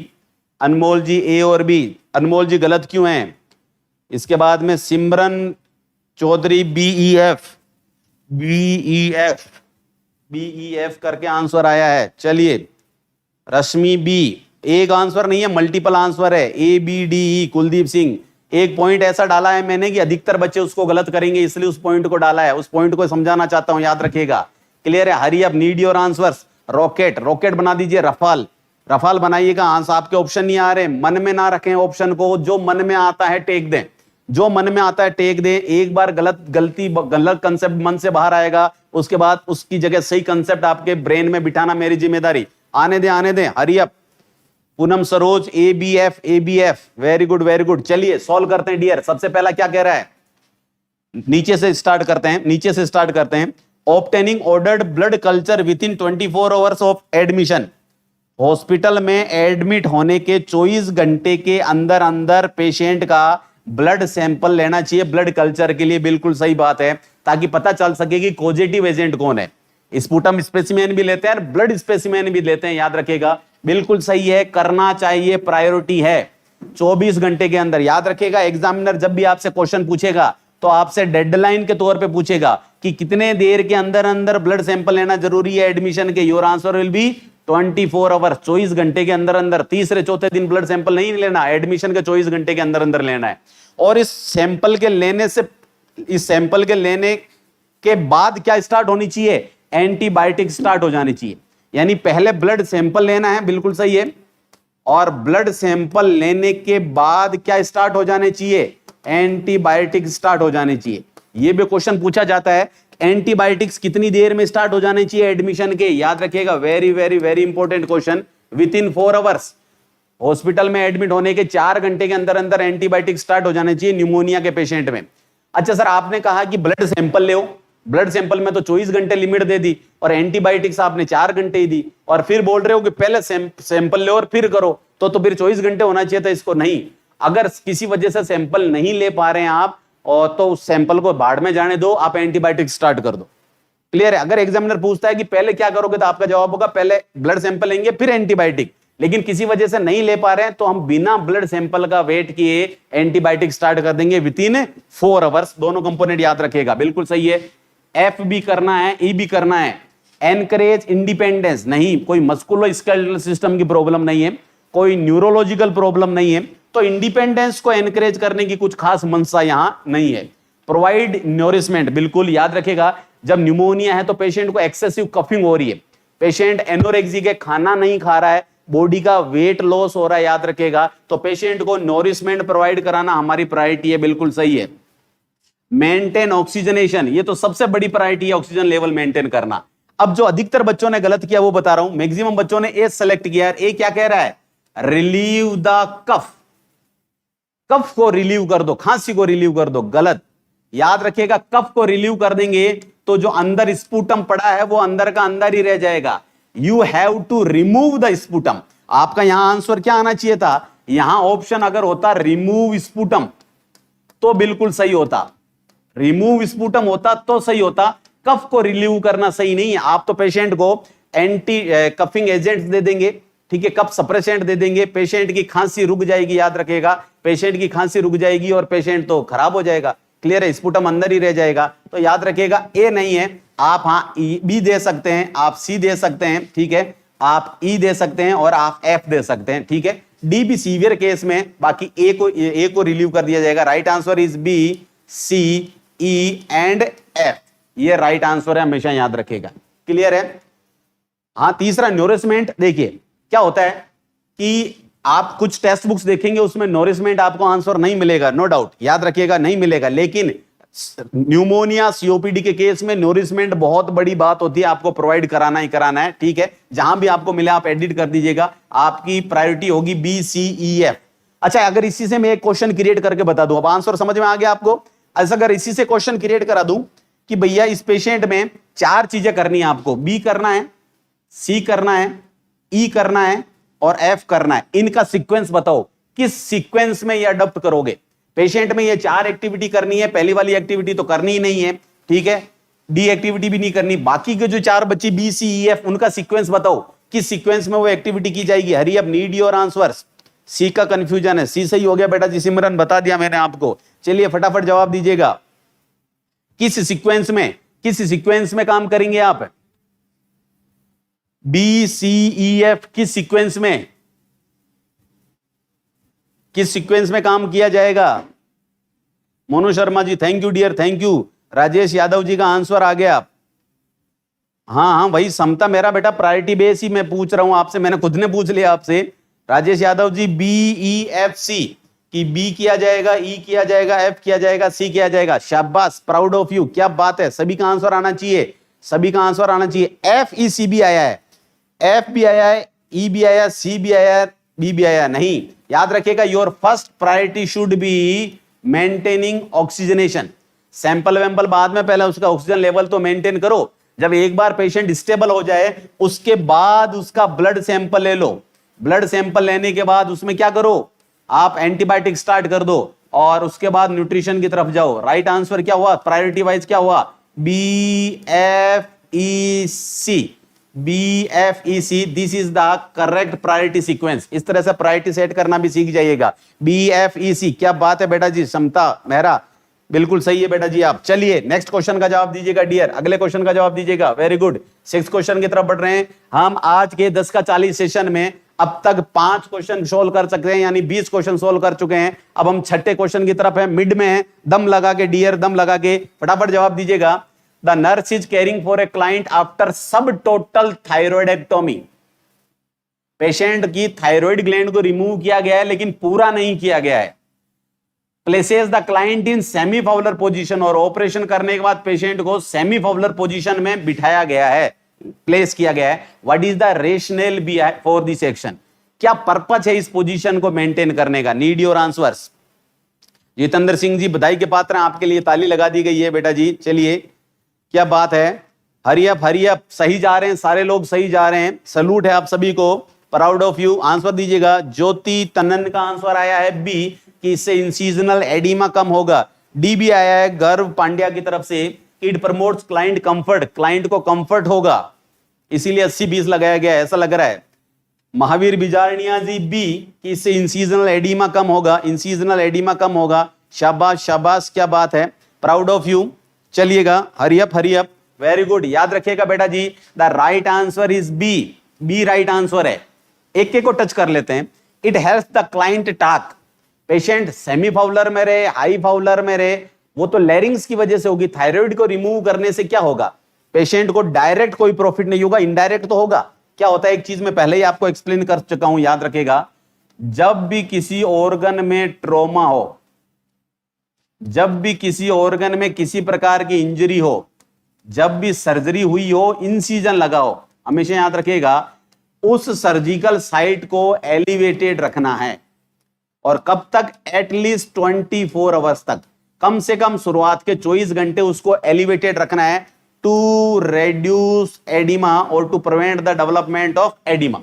A: अनमोल जी A और B, अनमोल जी गलत क्यों हैं। इसके बाद में सिमरन चौधरी BEF, BEF करके आंसर आया है। चलिए रश्मि B, एक आंसर नहीं है मल्टीपल आंसर है, ABDE कुलदीप सिंह। एक पॉइंट ऐसा डाला है मैंने कि अधिकतर बच्चे उसको गलत करेंगे, इसलिए उस पॉइंट को डाला है, उस पॉइंट को समझाना चाहता हूं, याद रखिएगा। क्लियर है, hurry up, need your answers. Rocket, rocket बना दीजिए। रफाल, रफाल बनाइएगा। आंसर आपके ऑप्शन नहीं आ रहे, मन में ना रखें ऑप्शन को, जो मन में आता है टेक दें, जो मन में आता है टेक दें। एक बार गलत कंसेप्ट मन से बाहर आएगा, उसके बाद उसकी जगह सही कंसेप्ट आपके ब्रेन में बिठाना मेरी जिम्मेदारी। आने दें आने दें। Hurry up. Poonam Saroj ABF, very good very good. चलिए सॉल्व करते हैं डियर। सबसे पहला क्या कह रहा है, नीचे से स्टार्ट करते हैं। Obtaining ordered blood culture with in 24 hours of admission. Hospital में एडमिट होने के 24 घंटे के अंदर अंदर पेशेंट का ब्लड सैंपल लेना चाहिए ब्लड कल्चर के लिए। बिल्कुल सही बात है, ताकि पता चल सके कि कॉजेटिव एजेंट कौन है। स्पूटम स्पेसिमेन भी लेते हैं, ब्लड स्पेसिमेन भी लेते हैं, याद रखेगा। बिल्कुल सही है, करना चाहिए, प्रायोरिटी है 24 घंटे के अंदर। याद रखेगा, एग्जामिनर जब भी आपसे क्वेश्चन पूछेगा तो आपसे डेडलाइन के तौर पे पूछेगा कि कितने देर के अंदर अंदर ब्लड सैंपल लेना जरूरी है एडमिशन के। Your answer will be 24 hour, 24 घंटे के अंदर अंदर। तीसरे चौथे दिन ब्लड सैंपल नहीं लेना, एडमिशन के 24 घंटे के अंदर अंदर लेना है। और इस सैंपल के लेने के बाद क्या स्टार्ट होनी चाहिए? एंटीबायोटिक स्टार्ट हो जानी चाहिए। यानी पहले ब्लड सैंपल लेना है, बिल्कुल सही है, और ब्लड सैंपल लेने के बाद क्या स्टार्ट हो जाने चाहिए? एंटीबायोटिक स्टार्ट हो जाने चाहिए। यह भी क्वेश्चन पूछा जाता है, एंटीबायोटिक्स कितनी देर में स्टार्ट हो जाने चाहिए एडमिशन के? याद रखिएगा, very very very important question. With in 4 hours, hospital में एडमिट होने के 4 घंटे के अंदर अंदर एंटीबायोटिक स्टार्ट हो जाने चाहिए न्यूमोनिया के पेशेंट में। अच्छा सर, आपने कहा कि ब्लड सैंपल ले, ब्लड सैंपल में तो 24 घंटे लिमिट दे दी और एंटीबायोटिक्स आपने 4 घंटे ही दी, और फिर बोल रहे हो कि पहले सैंपल ले और फिर करो, तो फिर 24 घंटे होना चाहिए था इसको। नहीं, अगर किसी वजह से सैंपल नहीं ले पा रहे हैं आप, और तो उस सैंपल को बाढ़ में जाने दो, आप एंटीबायोटिक स्टार्ट कर दो। क्लियर है? अगर एग्जामिनर पूछता है कि पहले क्या करोगे, तो आपका जवाब होगा पहले ब्लड सैंपल लेंगे फिर एंटीबायोटिक। लेकिन किसी वजह से नहीं ले पा रहे हैं तो हम बिना ब्लड सैंपल का वेट किए एंटीबायोटिक स्टार्ट कर देंगे विद इन 4 आवर्स। दोनों कंपोनेंट याद रखिएगा, बिल्कुल सही है। एफ भी करना है, ई भी करना है। एनकरेज इंडिपेंडेंस, नहीं कोई मस्कुलोस्केलेटल सिस्टम की प्रॉब्लम नहीं है, कोई न्यूरोलॉजिकल प्रॉब्लम नहीं है, तो इंडिपेंडेंस को एनकरेज करने की कुछ खास मंशा यहां नहीं है। प्रोवाइड नरिशमेंट, बिल्कुल याद रखेगा, जब न्यूमोनिया है तो पेशेंट को एक्सेसिव कफिंग हो रही है, पेशेंट एनोरेक्सिक है, खाना नहीं खा रहा है, बॉडी का वेट लॉस हो रहा है, याद रखेगा, तो पेशेंट को नरिशमेंट प्रोवाइड कराना हमारी प्रायोरिटी है। बिल्कुल सही है। मेंटेन ऑक्सीजनेशन, ये तो सबसे बड़ी प्रायोरिटी है, ऑक्सीजन लेवल मेंटेन करना। अब जो अधिकतर बच्चों ने गलत किया वो बता रहा हूं, मैक्सिमम बच्चों ने ए सेलेक्ट किया। ए क्या कह रहा है? रिलीव द कफ, कफ को रिलीव कर दो, खांसी को रिलीव कर दो। गलत, याद रखिएगा, कफ को रिलीव कर देंगे तो जो अंदर स्पूटम पड़ा है वो अंदर का अंदर ही रह जाएगा। You have to remove the sputum. आपका यहां आंसर क्या आना चाहिए था? यहां ऑप्शन अगर होता रिमूव स्पूटम तो बिल्कुल सही होता, रिमूव स्पूटम होता तो सही होता। कफ को रिलीव करना सही नहीं है। आप तो पेशेंट को एंटी कफिंग एजेंट दे देंगे, ठीक है, कफ सप्रेसेंट दे देंगे, पेशेंट की खांसी रुक जाएगी। याद रखेगा, पेशेंट की खांसी रुक जाएगी और पेशेंट तो खराब हो जाएगा। क्लियर है? स्पूटम अंदर ही रह जाएगा। तो याद रखिएगा, ए नहीं है। आप हाँ ई बी दे सकते हैं, आप सी दे सकते हैं, ठीक है, आप ई दे सकते हैं और आप एफ दे सकते हैं, ठीक है। डी भी सीवियर केस में, बाकी ए को रिलीव कर दिया जाएगा। Right answer is B, C, E and F. ये राइट आंसर है, हमेशा याद रखेगा। क्लियर है? हाँ, तीसरा नरिशमेंट। देखिए क्या होता है कि आप कुछ टेक्स्ट बुक्स देखेंगे, उसमें नरिशमेंट आपको आंसर नहीं मिलेगा, नो डाउट, याद रखिएगा, नहीं मिलेगा। लेकिन न्यूमोनिया सीओपीडी के केस में नरिशमेंट बहुत बड़ी बात होती है, आपको प्रोवाइड कराना ही कराना है, ठीक है। जहां भी आपको मिले आप एडिट कर दीजिएगा, आपकी प्रायोरिटी होगी बी, सी, ई, एफ। अच्छा, अगर इसी से मैं एक क्वेश्चन क्रिएट करके बता दूं, अब आंसर समझ में आ गया आपको। ऐसा अगर इसी से क्वेश्चन क्रिएट करा दूं कि भैया इस पेशेंट में 4 चीजें करनी है आपको, बी करना है, सी करना है, ई करना है और एफ करना है, इनका सीक्वेंस बताओ, किस सीक्वेंस में ये अडॉप्ट करोगे। पेशेंट में ये 4 एक्टिविटी करनी है, पहली वाली एक्टिविटी तो करनी ही नहीं है, ठीक है, डी एक्टिविटी भी नहीं करनी, बाकी के जो 4 बच्ची बी, सी, ई, एफ, उनका सीक्वेंस बताओ, किस सीक्वेंस में वो एक्टिविटी की जाएगी। हरी अब नीड योर आंसर्स। सी का कंफ्यूजन है, सी सही हो गया बेटा जी, सिमरन बता दिया मैंने आपको। चलिए फटाफट जवाब दीजिएगा, किस सीक्वेंस में काम करेंगे आप? बी, सी, ई, एफ किस सीक्वेंस में काम किया जाएगा? Monu Sharma ji thank you dear, thank you. Rajesh Yadav ji का आंसर आ गया। हाँ भाई, समता मेरा बेटा प्रायोरिटी बेस ही मैं पूछ रहा हूं आपसे, मैंने खुद ने पूछ लिया आपसे। राजेश यादव जी, बी, ई, एफ, सी कि बी किया जाएगा, ई किया जाएगा, एफ किया जाएगा, सी किया जाएगा। शाबाश, प्राउड ऑफ यू, क्या बात है। सभी का आंसर आना चाहिए, सभी का आंसर आना चाहिए। एफ, ई, सी भी आया है, एफ भी आया है, ई भी आया, सी भी आया, बी भी आया। नहीं, याद रखिएगा, your first priority should be maintaining oxygenation. Sample वैंपल बाद में, पहले उसका ऑक्सीजन लेवल तो मेंटेन करो। जब एक बार पेशेंट स्टेबल हो जाए उसके बाद उसका ब्लड सैंपल ले लो। ब्लड सैंपल लेने के बाद उसमें क्या करो, आप एंटीबायोटिक स्टार्ट कर दो और उसके बाद न्यूट्रिशन की तरफ जाओ। राइट आंसर क्या हुआ, प्रायोरिटी वाइज क्या हुआ, BFEC। BFEC, this is the correct priority sequence. इस तरह से प्रायोरिटी सेट करना भी सीख जाइएगा। BFEC, क्या बात है बेटा जी, समता मेहरा, बिल्कुल सही है बेटा जी आप। चलिए नेक्स्ट क्वेश्चन का जवाब दीजिएगा डियर, अगले क्वेश्चन का जवाब दीजिएगा। वेरी गुड, 6 क्वेश्चन की तरफ बढ़ रहे हैं हम। आज के 10 का 40 सेशन में अब तक 5 क्वेश्चन सोल्व कर सकते हैं, यानी 20 क्वेश्चन सोल्व कर चुके हैं। अब हम छठे क्वेश्चन की तरफ है, मिड में है। दम लगा के डियर, दम लगा के फटाफट जवाब दीजिएगा। The nurse is caring for a client after सब टोटल थायरॉयडेक्टोमी। पेशेंट की थायराइड ग्लैंड को रिमूव किया गया है लेकिन पूरा नहीं किया गया है। Places the client in semi Fowler position, और ऑपरेशन करने के बाद पेशेंट को सेमी फाउलर पोजीशन में बिठाया गया है, प्लेस किया गया है। What is the rational be for this action, क्या पर्पस है इस पोजीशन को मेंटेन करने का। Need your answers. Jitendra Singh ji बधाई के पात्र हैं, आपके लिए ताली लगा दी गई है बेटा जी। चलिए क्या बात है, हरी अप सही जा रहे हैं, सारे लोग सही जा रहे हैं, सलूट है आप सभी को, प्राउड ऑफ यू। आंसर दीजिएगा। ज्योति तन्नन का आंसर आया है बी, कि इससे इंसीजनल एडिमा कम होगा। डी भी आया है गर्व पांड्या की तरफ से, it promotes client comfort, client को कंफर्ट होगा, इसीलिए 80-20 लगाया गया है, ऐसा लग रहा है। महावीर बिजारनिया जी बी, कि इससे इंसीजनल एडिमा कम होगा, इंसीजनल एडिमा कम होगा। शाबाश शाबाश, क्या बात है, प्राउड ऑफ यू। चलिएगा हरी अप, वेरी गुड। याद रखिएगा बेटा जी, the right answer is B, B right answer है। एक एक को टच कर लेते हैं। It helps the client talk, patient semi Fowler में रहे, हाई फाउलर में रहे, वो तो लैरिंग्स की वजह से होगी। थायराइड को रिमूव करने से क्या होगा, पेशेंट को डायरेक्ट कोई प्रॉफिट नहीं होगा, इनडायरेक्ट तो होगा। क्या होता है, एक चीज मैं पहले ही आपको एक्सप्लेन कर चुका हूं, याद रखेगा। जब भी किसी ऑर्गन में ट्रॉमा हो, जब भी किसी ऑर्गन में किसी प्रकार की इंजरी हो, जब भी सर्जरी हुई हो, इंसीजन लगा हो, हमेशा याद रखिएगा उस सर्जिकल साइट को एलिवेटेड रखना है। और कब तक, एटलीस्ट 24 आवर्स तक, कम से कम शुरुआत के 24 घंटे उसको एलिवेटेड रखना है, टू रेड्यूस एडिमा और to prevent the development of oedema.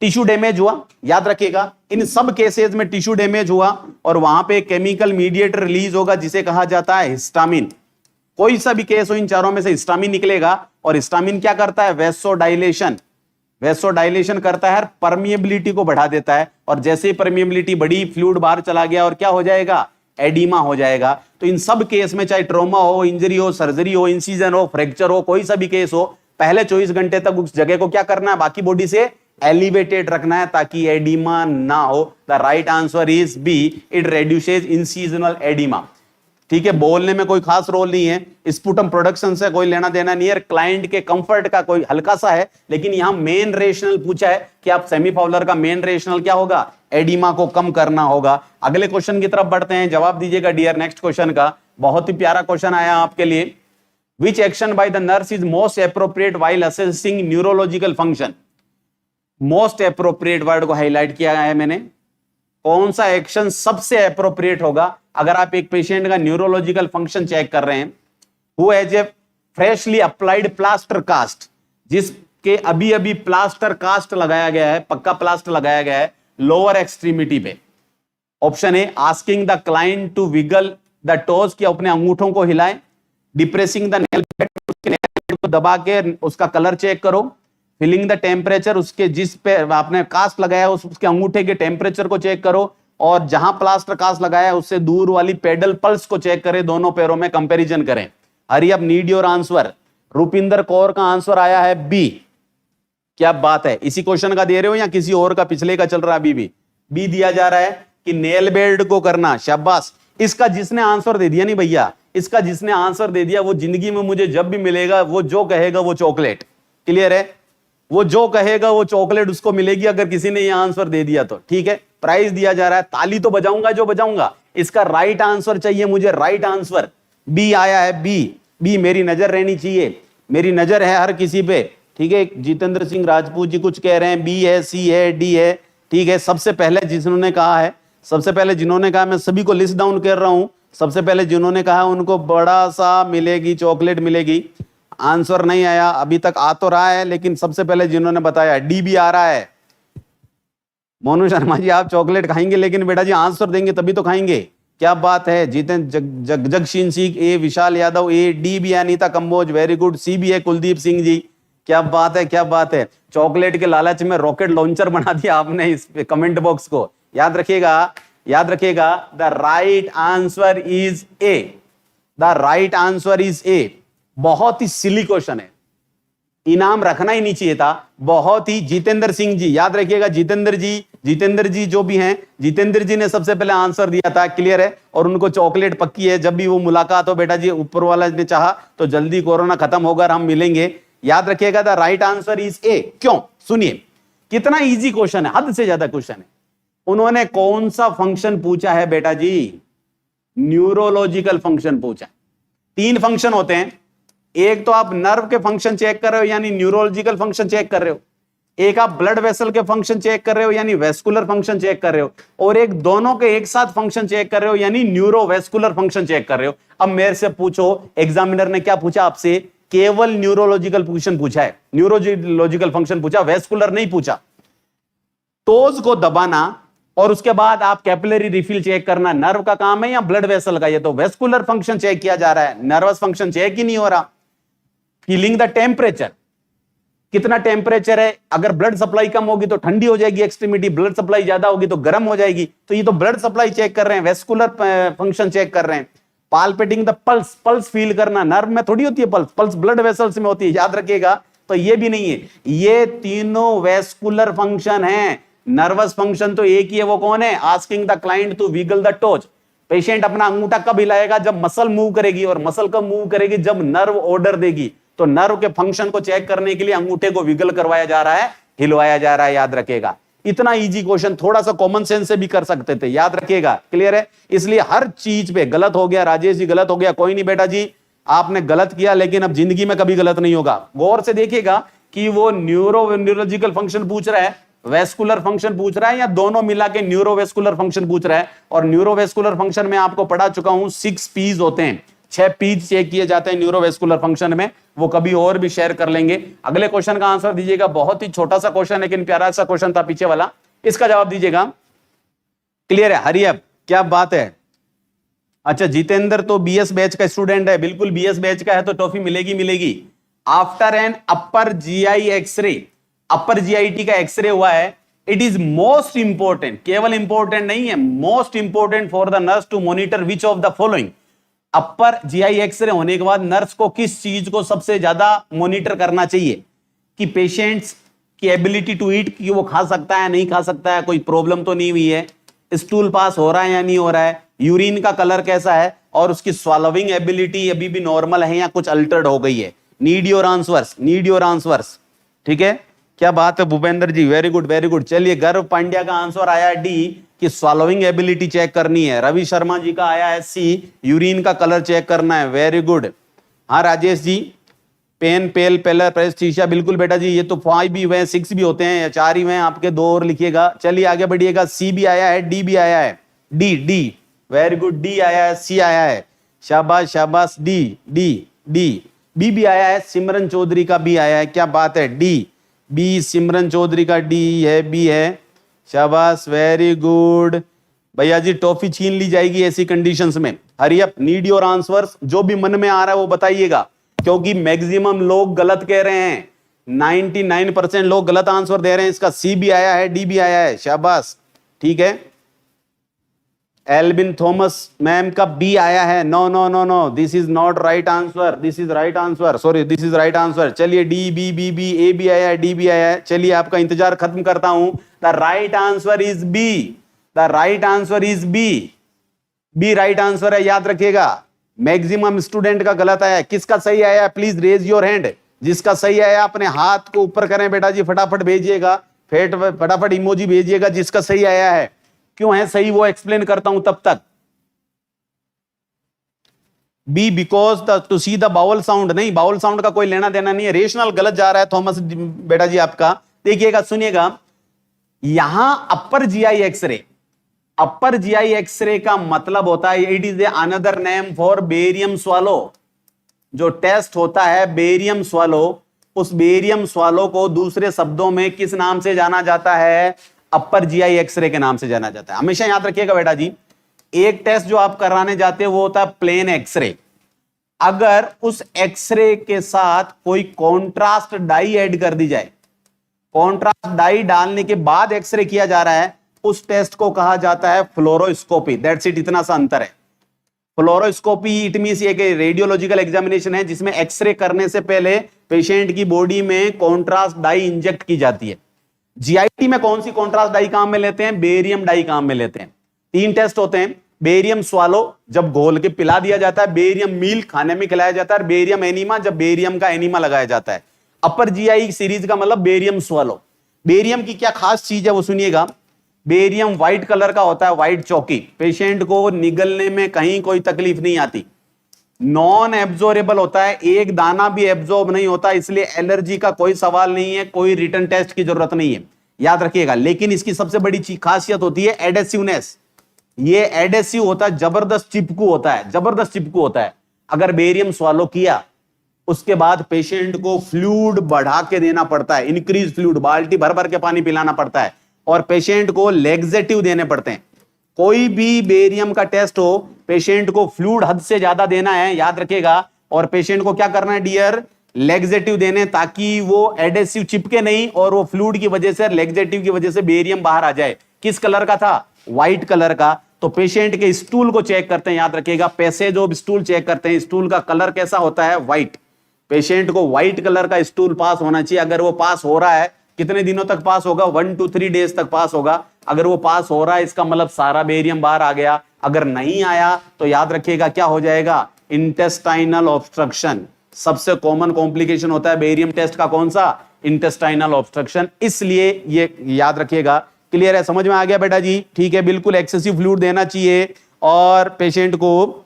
A: Tissue damage हुआ, याद रखिएगा इन सब केसेस में टिश्यू डैमेज हुआ और वहां पे केमिकल मीडिएटर रिलीज होगा जिसे कहा जाता है हिस्टामिन। कोई सा भी केस हो, इन चारों में से हिस्टामिन निकलेगा। और हिस्टामिन क्या करता है, वेसोडाइलेशन, वेसोडाइलेशन करता है, परमिएबिलिटी को बढ़ा देता है। और जैसे ही परमिएबिलिटी बढ़ी, फ्लूइड बाहर चला गया और क्या हो जाएगा, एडिमा हो जाएगा। तो इन सब केस में, चाहे ट्रॉमा हो, इंजरी हो, सर्जरी हो, इंसीजन हो, फ्रैक्चर हो, कोई सा भी केस हो, पहले 24 घंटे तक उस जगह को क्या करना है, बाकी बॉडी से एलिवेटेड रखना है ताकि एडिमा ना हो। The right answer is B, it reduces incisional edema. ठीक है, बोलने में कोई खास रोल नहीं है, स्पुटम प्रोडक्शन से कोई लेना देना नहीं है, क्लाइंट के कंफर्ट का कोई हल्का सा है। लेकिन यहां मेन रेशनल पूछा है कि आप सेमी फाउलर का मेन रेशनल क्या होगा, एडिमा को कम करना होगा। अगले क्वेश्चन की तरफ बढ़ते हैं, जवाब दीजिएगा डियर। नेक्स्ट क्वेश्चन का बहुत ही प्यारा क्वेश्चन आया आपके लिए। विच action by the nurse is most appropriate while assessing neurological function. Most appropriate word को हाईलाइट किया है मैंने। कौन सा एक्शन सबसे एप्रोप्रिएट होगा अगर आप एक पेशेंट का न्यूरोलॉजिकल फंक्शन चेक कर रहे हैं। Who has a freshly applied plaster cast, जिसके अभी अभी प्लास्टर कास्ट लगाया गया है, पक्का प्लास्टर लगाया गया है लोअर एक्सट्रीमिटी पे। Option A, asking the client to wiggle the toes, कि अपने अंगूठों को हिलाएं। डिप्रेसिंग द नेल बेड, उसके नेल बेड को दबा के उसका कलर चेक करो। फीलिंग द टेम्परेचर, उसके जिस पे आपने कास्ट लगाया उसके अंगूठे के टेम्परेचर को चेक करो। और जहां प्लास्टर कास्ट लगाया है उससे दूर वाली पेडल पल्स को चेक करें, दोनों पैरों में कंपैरिजन करें। हरी अब need your answer. Rupinder Kaur का आंसर आया है बी। क्या बात है, इसी क्वेश्चन का दे रहे हो या किसी और का पिछले का चल रहा है? अभी भी बी दिया जा रहा है कि नेल बेल्ट को करना। शाबाश। इसका जिसने आंसर दे दिया नहीं भैया, इसका जिसने आंसर दे दिया वो जिंदगी में मुझे जब भी मिलेगा वो जो कहेगा वो चॉकलेट। क्लियर है, वो जो कहेगा वो चॉकलेट उसको मिलेगी अगर किसी ने ये आंसर दे दिया तो। ठीक है, प्राइज दिया जा रहा है, ताली तो बजाऊंगा जो बजाऊंगा। इसका राइट आंसर चाहिए मुझे, राइट आंसर। बी आया है, बी। बी मेरी नजर रहनी चाहिए, मेरी नजर है हर किसी पे। ठीक है, जितेंद्र सिंह राजपूत जी कुछ कह रहे हैं बी है, सी है, डी है। ठीक है, सबसे पहले जिन्होंने कहा है, सबसे पहले जिन्होंने कहा, मैं सभी को लिस्ट डाउन कर रहा हूं, सबसे पहले जिन्होंने कहा उनको बड़ा सा मिलेगी, चॉकलेट मिलेगी। आंसर नहीं आया अभी तक, आ तो रहा है लेकिन सबसे पहले जिन्होंने बताया डी भी आ रहा है। मोनू शर्मा जी आप चॉकलेट खाएंगे लेकिन बेटा जी आंसर देंगे तभी तो खाएंगे। क्या बात है। जितेंद्र जगशीन सिंह ए, विशाल यादव ए, डी भी अनीता कंबोज वेरी गुड, सी भी है कुलदीप सिंह जी। क्या बात है, क्या बात है। चॉकलेट के लालच में रॉकेट लॉन्चर बना दिया आपने इस कमेंट बॉक्स को। याद रखिएगा, याद रखिएगा, the right answer is A, the right answer is ए। बहुत ही सिली क्वेश्चन है, इनाम रखना ही नहीं चाहिए था। बहुत ही, जितेंद्र सिंह जी याद रखिएगा, जितेंद्र जी जो भी हैं, जितेंद्र जी ने सबसे पहले आंसर दिया था, क्लियर है। और उनको चॉकलेट पक्की है, जब भी वो मुलाकात हो बेटा जी, ऊपर वाला ने चाहा तो जल्दी कोरोना खत्म होकर हम मिलेंगे। याद रखिएगा द राइट आंसर इज ए। क्यों, सुनिए कितना इजी क्वेश्चन है, हद से ज्यादा क्वेश्चन है। उन्होंने कौन सा फंक्शन पूछा है बेटा जी? न्यूरोलॉजिकल फंक्शन पूछा। 3 फंक्शन होते हैं, एक तो आप नर्व के फंक्शन चेक कर रहे हो यानी न्यूरोलॉजिकल फंक्शन चेक कर रहे हो, एक आप ब्लड वेसल के फंक्शन चेक कर रहे हो यानी वेस्कुलर फंक्शन चेक कर रहे हो, और एक दोनों के एक साथ फंक्शन चेक कर रहे हो यानी न्यूरोवेस्कुलर फंक्शन चेक कर रहे हो। अब मेरे से पूछो, एग्जामिनर ने क्या पूछा आपसे? केवल न्यूरोलॉजिकल फंक्शन पूछा है, न्यूरोलॉजिकल फंक्शन पूछा, वेस्कुलर नहीं पूछा। टोज को दबाना और उसके बाद आप कैपिलरी रिफिल चेक करना नर्व का काम है या ब्लड वेसल का? ये तो वेस्कुलर फंक्शन चेक किया जा रहा है, नर्वस फंक्शन चेक ही नहीं हो रहा। फीलिंग द टेम्परेचर, कितना टेम्परेचर है, अगर ब्लड सप्लाई कम होगी तो ठंडी हो जाएगी एक्सट्रीमिटी, ब्लड सप्लाई ज्यादा होगी तो गर्म हो जाएगी। तो ये तो ब्लड सप्लाई चेक कर रहे हैं, वेस्कुलर फंक्शन चेक कर रहे हैं। पाल्पेटिंग द पल्स, पल्स फील करना, नर्व में थोड़ी होती है पल्स, पल्स ब्लड वेसल्स में होती है, याद रखिएगा। तो ये भी नहीं है, ये तीनों वेस्कुलर फंक्शन है। नर्वस फंक्शन तो एक ही है, वो कौन है? Asking the client to wiggle the toes. Patient अपना अंगूठा कब हिलाएगा? जब मसल मूव करेगी, और मसल कब मूव करेगी? जब नर्व ऑर्डर देगी। तो नर्व के फंक्शन को चेक करने के लिए अंगूठे को विगल करवाया जा रहा है, हिलवाया जा रहा है, याद रखिएगा। इतना इजी क्वेश्चन, थोड़ा सा कॉमन सेंस से भी कर सकते थे, याद रखिएगा, क्लियर है। इसलिए हर चीज पे गलत हो गया राजेश जी, गलत हो गया, कोई नहीं बेटा जी, आपने गलत किया लेकिन अब जिंदगी में कभी गलत नहीं होगा। गौर से देखिएगा कि वो न्यूरोलॉजिकल फंक्शन पूछ रहा है, वेस्कुलर फंक्शन पूछ रहा है, या दोनों मिला के न्यूरोवेस्कुलर फंक्शन पूछ रहा है। और न्यूरोवेस्कुलर फंक्शन में आपको पढ़ा चुका हूं 6 पीज होते हैं, 6 पीज चेक किए जाते हैं न्यूरोवेस्कुलर फंक्शन में, वो कभी और भी शेयर कर लेंगे। अगले क्वेश्चन का आंसर दीजिएगा, बहुत ही छोटा सा क्वेश्चन लेकिन प्यारा सा क्वेश्चन था पीछे वाला, इसका जवाब दीजिएगा। क्लियर है, हरी अप, क्या बात है। अच्छा, जितेंद्र तो बीएस बैच का स्टूडेंट है, बिल्कुल बीएस बैच का है तो टॉफी मिलेगी मिलेगी। After an upper GI x-ray, upper GIT का एक्सरे हुआ है, इट इज मोस्ट इंपोर्टेंट, केवल इंपोर्टेंट नहीं है, most important for the nurse to monitor which of the following. Upper GI x-ray होने के बाद नर्स को किस चीज को सबसे ज्यादा मॉनिटर करना चाहिए? कि पेशेंट्स की एबिलिटी टू ईट, कि वो खा सकता है नहीं खा सकता है, कोई प्रॉब्लम तो नहीं हुई है, स्टूल पास हो रहा है या नहीं हो रहा है, यूरिन का कलर कैसा है, और उसकी स्वॉलोविंग एबिलिटी अभी भी नॉर्मल है या कुछ अल्टर्ड हो गई है। Need your answers, need your answers, ठीक है। क्या बात है भूपेंद्र जी, वेरी गुड वेरी गुड। चलिए, गर्व पांड्या का आंसर आया है डी, कि स्वॉलोविंग एबिलिटी चेक करनी है। रवि शर्मा जी का आया है सी, यूरिन का कलर चेक करना है, वेरी गुड। हाँ राजेश जी, पेन पेल पेलर प्रेस्टीशिया, बिल्कुल बेटा जी, ये तो 5 भी हुए, 6 भी होते हैं या 4 ही हुए, आपके 2 और लिखिएगा। चलिए आगे बढ़िएगा, सी भी आया है, डी भी आया है, D D very good, D आया है, सी आया है, शाबाश शाबाश, डी डी डी, बी भी आया है, सिमरन चौधरी का भी आया है, क्या बात है, डी बी, सिमरन चौधरी का डी है, बी है, शाबाश वेरी गुड। भैया जी टॉफी छीन ली जाएगी ऐसी कंडीशंस में। Hurry up, need your answers, जो भी मन में आ रहा है वो बताइएगा, क्योंकि मैक्सिमम लोग गलत कह रहे हैं, 99% लोग गलत आंसर दे रहे हैं। इसका सी भी आया है, डी भी आया है, शाबाश, ठीक है। एल्बिन थॉमस मैम का बी आया है, no no no no, this is not right answer, this is right answer, sorry this is right answer. चलिए D B B B, A भी आया है, डी भी आया है। चलिए आपका इंतजार खत्म करता हूं, the right answer is B, the right answer is B, B right answer है, याद रखिएगा। मैक्सिमम स्टूडेंट का गलत आया है, किसका सही आया? प्लीज रेज योर हैंड, जिसका सही आया अपने हाथ को ऊपर करें बेटा जी, फटाफट भेजिएगा, फटाफट इमोजी भेजिएगा जिसका सही आया है। क्यों है सही वो एक्सप्लेन करता हूं तब तक। B because to see the bowel sound, नहीं बाउल साउंड का कोई लेना देना नहीं है, रेशनल गलत जा रहा है थॉमस बेटा जी आपका। देखिएगा सुनिएगा, यहां upper GI x-ray, upper GI x-ray का मतलब होता है it is another name for barium swallow. जो टेस्ट होता है बेरियम स्वालो, उस बेरियम स्वालो को दूसरे शब्दों में किस नाम से जाना जाता है? अपर जीआई एक्सरे के नाम से जाना जाता है। हमेशा याद रखिएगा बेटा जी, एक टेस्ट जो आप कराने जाते हैं वो होता है प्लेन एक्सरे। अगर उस एक्सरे के साथ कोई कॉन्ट्रास्ट डाई ऐड कर दी जाए, कॉन्ट्रास्ट डाई डालने के बाद एक्सरे किया जा रहा है, उस टेस्ट को कहा जाता है फ्लोरोस्कोपी। दैट्स इट, इतना सा अंतर है। फ्लोरोस्कोपी इट मींस ये कि रेडियोलॉजिकल एग्जामिनेशन है जिसमें एक्सरे करने से पहले पेशेंट की बॉडी में कॉन्ट्रास्ट डाई इंजेक्ट की जाती है। जीआईटी में कौन सी कॉन्ट्रास्ट डाई काम में लेते हैं? बेरियम डाई काम में लेते हैं। 3 टेस्ट होते हैं, बेरियम स्वालो जब घोल के पिला दिया जाता है, बेरियम मील खाने में खिलाया जाता है, बेरियम एनीमा जब बेरियम का एनीमा लगाया जाता है। अपर जीआई सीरीज का मतलब बेरियम स्वालो। बेरियम की क्या खास चीज है वो सुनिएगा। बेरियम व्हाइट कलर का होता है, व्हाइट चौकी, पेशेंट को निगलने में कहीं कोई तकलीफ नहीं आती। नॉन एब्जॉर्बेबल होता है, एक दाना भी एब्जॉर्ब नहीं होता, इसलिए एलर्जी का कोई सवाल नहीं है, कोई रिटर्न टेस्ट की जरूरत नहीं है, याद रखिएगा। लेकिन इसकी सबसे बड़ी खासियत होती है एडेसिवनेस। ये एडेसिव होता है, जबरदस्त चिपकू होता है, जबरदस्त चिपकू होता है। अगर बेरियम स्वालो किया उसके बाद पेशेंट को फ्लूइड बढ़ा के देना पड़ता है, इंक्रीज फ्लूइड, बाल्टी भर भर के पानी पिलाना पड़ता है, और पेशेंट को लेग्जेटिव देने पड़ते हैं। कोई भी बेरियम का टेस्ट हो, पेशेंट को फ्लूइड हद से ज्यादा देना है, याद रखिएगा। और पेशेंट को क्या करना है डियर? लेग्जेटिव देने, ताकि वो एडेसिव चिपके नहीं और वो फ्लूइड की वजह से, लेग्जेटिव की वजह से बेरियम बाहर आ जाए। किस कलर का था? व्हाइट कलर का। तो पेशेंट के स्टूल को चेक करते हैं, याद रखिएगा। पैसेज ऑफ स्टूल चेक करते हैं, स्टूल का कलर कैसा होता है? व्हाइट। पेशेंट को व्हाइट कलर का स्टूल पास होना चाहिए। अगर वो पास हो रहा है, कितने दिनों तक पास होगा? 1 to 3 डेज तक पास होगा। अगर वो पास हो रहा है इसका मतलब सारा बेरियम बाहर आ गया। अगर नहीं आया तो याद रखिएगा क्या हो जाएगा? Intestinal obstruction. सबसे कॉमन कॉम्प्लिकेशन होता है बेरियम टेस्ट का, कौन सा? Intestinal obstruction. इसलिए ये याद रखिएगा। क्लियर है? समझ में आ गया बेटा जी? ठीक है, बिल्कुल एक्सेसिव फ्लूइड देना चाहिए और पेशेंट को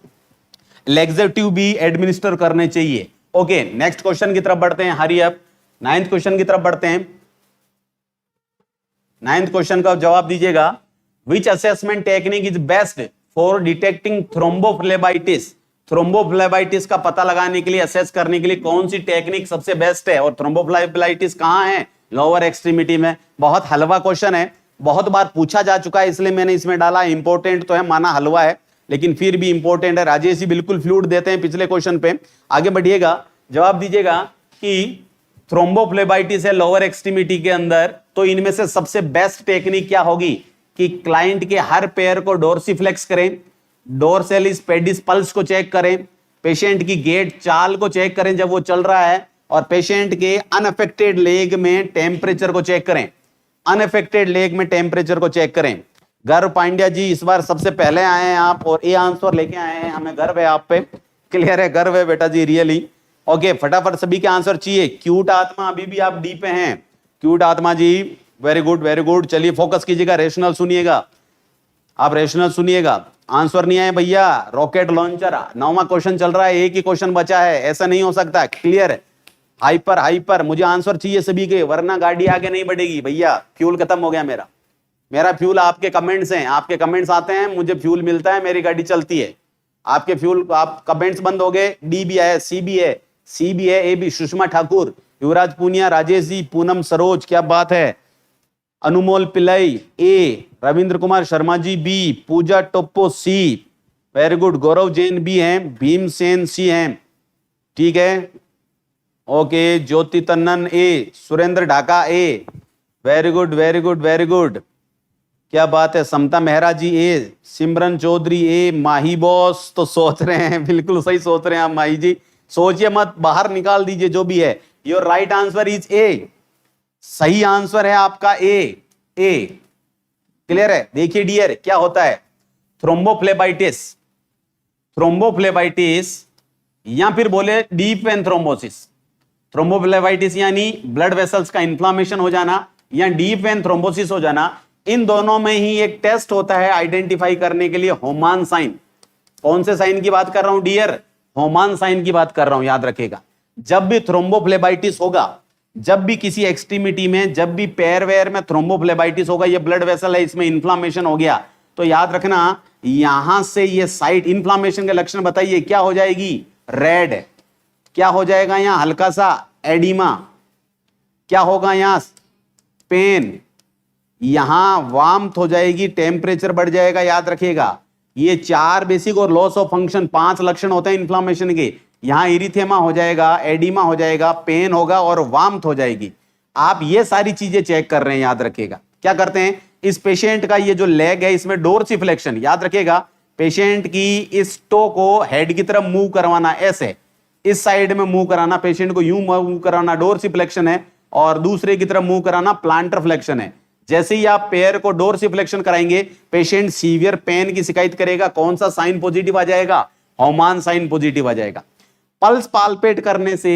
A: लेग्जेटिव भी एडमिनिस्टर करने चाहिए। ओके, नेक्स्ट क्वेश्चन की तरफ बढ़ते हैं। हरी अप, 9th क्वेश्चन की तरफ बढ़ते हैं। 9th क्वेश्चन का जवाब दीजिएगा। विच assessment technique is best for detecting thrombophlebitis? Thrombophlebitis का पता लगाने के लिए, असेस करने के लिए कौन सी टेक्निक सबसे बेस्ट है? और थ्रोम्बोफ्लेबाइटिस कहां है? लोअर एक्सट्रीमिटी में। बहुत हलवा क्वेश्चन है, बहुत बार पूछा जा चुका है, इसलिए मैंने इसमें डाला। इंपॉर्टेंट तो है, माना हलवा है, लेकिन फिर भी इंपॉर्टेंट है। राजेश जी बिल्कुल फ्लूइड देते हैं पिछले क्वेश्चन पे। आगे बढ़िएगा, जवाब दीजिएगा कि थ्रोम्बोफ्लेबाइटिस है लोअर एक्सट्रीमिटी के अंदर, तो इनमें से सबसे बेस्ट टेक्निक क्या होगी? कि क्लाइंट के हर पैर को डोर्सिफ्लेक्स करें, डोर्सेलिस पेडिस पल्स को चेक करें, पेशेंट की गेट चाल को चेक करें जब वो चल रहा है, और पेशेंट के अनअफेक्टेड लेग में टेम्परेचर को चेक करें, अनअफेक्टेड लेग में टेम्परेचर को चेक करें। गर्व पांड्या जी इस बार सबसे पहले आए हैं आप, और ये आंसर लेके आए हैं, हमें गर्व है आप पे। क्लियर है? गर्व है बेटा जी, रियली। ओके, फटाफट सभी के आंसर चाहिए। क्यूट आत्मा, अभी भी आप डी पे हैं। क्यूट आत्मा जी, वेरी गुड वेरी गुड। चलिए फोकस कीजिएगा, रेशनल सुनिएगा, आप रेशनल सुनिएगा। आंसर नहीं आए भैया, रॉकेट लॉन्चर 9वां क्वेश्चन चल रहा है, एक ही क्वेश्चन बचा है, ऐसा नहीं हो सकता। क्लियर है? हाइपर हाइपर, मुझे आंसर चाहिए सभी के, वरना गाड़ी आगे नहीं बढ़ेगी भैया। फ्यूल खत्म हो गया मेरा फ्यूल आपके कमेंट्स हैं, आपके कमेंट्स आते हैं, मुझे फ्यूल मिलता है, मेरी गाड़ी चलती है। आपके फ्यूल, आप कमेंट्स बंद हो गए। डी भी है, सी भी है, सी भी है, ए भी। सुषमा ठाकुर, युवराज पूनिया, राजेश जी, पूनम सरोज, क्या बात है। Anumol Pillai A, Ravindra Kumar Sharma ji B, Pooja Toppo C, very good. Gaurav Jain B हैं, भीमसेन सी हैं, ठीक है। Okay, Jyoti Tannan A, Surendra Dhaka A, very good very good very good, क्या बात है। Samta Mehra ji A, Simran Chaudhary A, Mahi boss तो सोच रहे हैं, बिल्कुल सही सोच रहे हैं आप माही जी, सोचिए मत, बाहर निकाल दीजिए जो भी है। योर राइट आंसर इज ए, सही आंसर है आपका ए। क्लियर है? देखिए डियर, क्या होता है थ्रोम्बोफ्लेबाइटिस, थ्रोम्बोफ्लेबाइटिस या फिर बोले डीप वेन थ्रोम्बोसिस। थ्रोम्बोफ्लेबाइटिस यानी ब्लड वेसल्स का इन्फ्लामेशन हो जाना या डीप वेन थ्रोम्बोसिस हो जाना। इन दोनों में ही एक टेस्ट होता है आइडेंटिफाई करने के लिए, होमान साइन। कौन से साइन की बात कर रहा हूं डियर? होमान साइन की बात कर रहा हूं, याद रखेगा। जब भी थ्रोम्बोफ्लेबाइटिस होगा, जब भी किसी एक्सट्रीमिटी में, जब भी पैर वेयर में थ्रोम्बोफ्लेबाइटिस होगा, ये ब्लड वेसल है, इसमें इन्फ्लामेशन हो गया, तो याद रखना यहां से ये साइट इन्फ्लामेशन के लक्षण बताइए, क्या हो जाएगी? रेड। क्या हो जाएगा यहां? हल्का सा एडिमा। क्या होगा यहां? पेन। यहां वार्मथ हो जाएगी, टेम्परेचर बढ़ जाएगा। याद रखिएगा ये 4 बेसिक और लॉस ऑफ फंक्शन 5 लक्षण होते हैं इन्फ्लामेशन के। यहां इरिथेमा हो जाएगा, एडिमा हो जाएगा, पेन होगा और वार्मथ हो जाएगी। आप ये सारी चीजें चेक कर रहे हैं, याद रखिएगा। क्या करते हैं इस पेशेंट का, ये जो लेग है इसमें डोर्सिफ्लेक्शन, याद रखिएगा पेशेंट की इस टो को हेड की तरफ मूव करवाना, ऐसे इस साइड में मूव कराना, पेशेंट को यूं मूव कराना डोर्सिफ्लेक्शन है, और दूसरे की तरफ मूव कराना प्लांटर फ्लेक्शन है। जैसे ही आप पैर को डोर्सिफ्लेक्शन कराएंगे पेशेंट सीवियर पेन की शिकायत करेगा। कौन सा साइन पॉजिटिव आ जाएगा? होमान साइन पॉजिटिव आ जाएगा। पल्स पाल्पेट करने से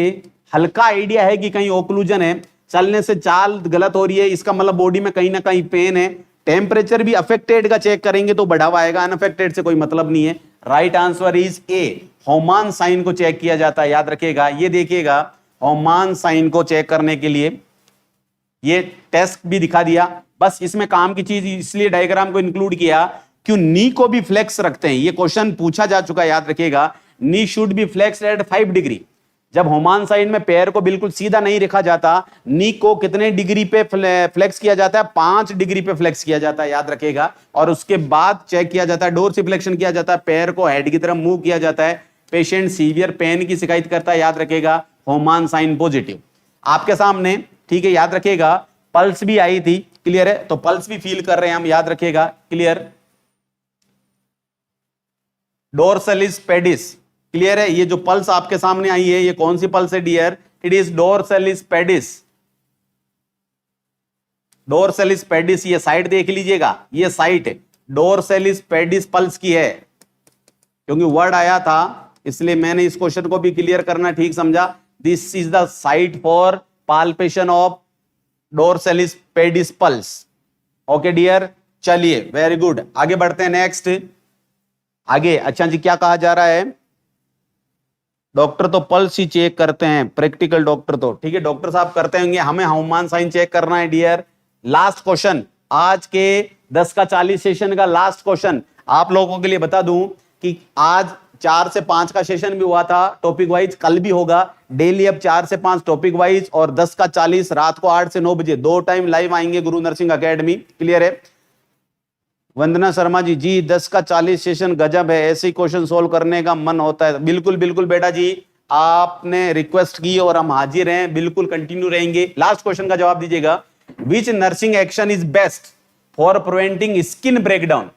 A: हल्का आइडिया है कि कहीं ओक्लूजन है, चलने से चाल गलत हो रही है, इसका मतलब बॉडी में कहीं ना कहीं पेन है। टेम्परेचर भी अफेक्टेड का चेक करेंगे तो बढ़ा हुआ आएगा, अनअफेक्टेड से कोई मतलब नहीं है। Right answer is A, Homans sign को चेक किया जाता है। याद रखिएगा, ये देखिएगा होमान साइन को चेक करने के लिए ये टेस्ट भी दिखा दिया। बस इसमें काम की चीज इसलिए डायग्राम को इंक्लूड किया क्यों नी को भी फ्लेक्स रखते हैं, ये क्वेश्चन पूछा जा चुका है। याद रखिएगा knee should be flex at 5 degree. जब होमान साइन में पैर को बिल्कुल सीधा नहीं रखा जाता, नी को कितने डिग्री पे फ्लेक्स किया जाता है? 5 डिग्री पे फ्लेक्स किया जाता है। याद रखिएगा, और उसके बाद चेक किया जाता है, डोर्सिफ्लेक्शन किया जाता है, पैर को हेड की तरफ मूव किया जाता है। पेशेंट सीवियर पेन की शिकायत करता है, याद रखिएगा होमान साइन पॉजिटिव आपके सामने। ठीक है, याद रखिएगा पल्स भी आई थी, क्लियर है, तो पल्स भी फील कर रहे हैं हम, याद रखिएगा क्लियर। डोर्सलिस पेडिस, क्लियर है। ये जो पल्स आपके सामने आई है ये कौन सी पल्स है dear? It is dorsalis pedis. Dorsalis pedis, ये साइड देख लीजिएगा, ये साइट डोर्सलिस पेडिस पल्स की है। क्योंकि वर्ड आया था इसलिए मैंने इस क्वेश्चन को भी क्लियर करना ठीक समझा। This is the site for palpation of dorsalis pedis pulse. Okay dear, चलिए वेरी गुड, आगे बढ़ते हैं नेक्स्ट। आगे अच्छा जी क्या कहा जा रहा है? डॉक्टर तो पल्स ही चेक करते हैं, प्रैक्टिकल डॉक्टर तो ठीक है, डॉक्टर साहब करते होंगे, हमें होमान साइन चेक करना है डियर। लास्ट क्वेश्चन आज के 10 का 40 सेशन का लास्ट क्वेश्चन। आप लोगों के लिए बता दूं कि आज 4 से 5 का सेशन भी हुआ था टॉपिक वाइज, कल भी होगा डेली। अब 4 से 5 टॉपिक वाइज और 10 का 40 रात को 8 से 9 बजे 2 टाइम लाइव आएंगे गुरु नरसिंह अकेडमी, क्लियर है। वंदना शर्मा जी, जी 10 का 40 सेशन गजब है, ऐसे ही क्वेश्चन सोल्व करने का मन होता है। बिल्कुल बिल्कुल बेटा जी, आपने रिक्वेस्ट की और हम हाजिर हैं, बिल्कुल कंटिन्यू रहेंगे। लास्ट क्वेश्चन का जवाब दीजिएगा। विच nursing action is best for preventing skin breakdown?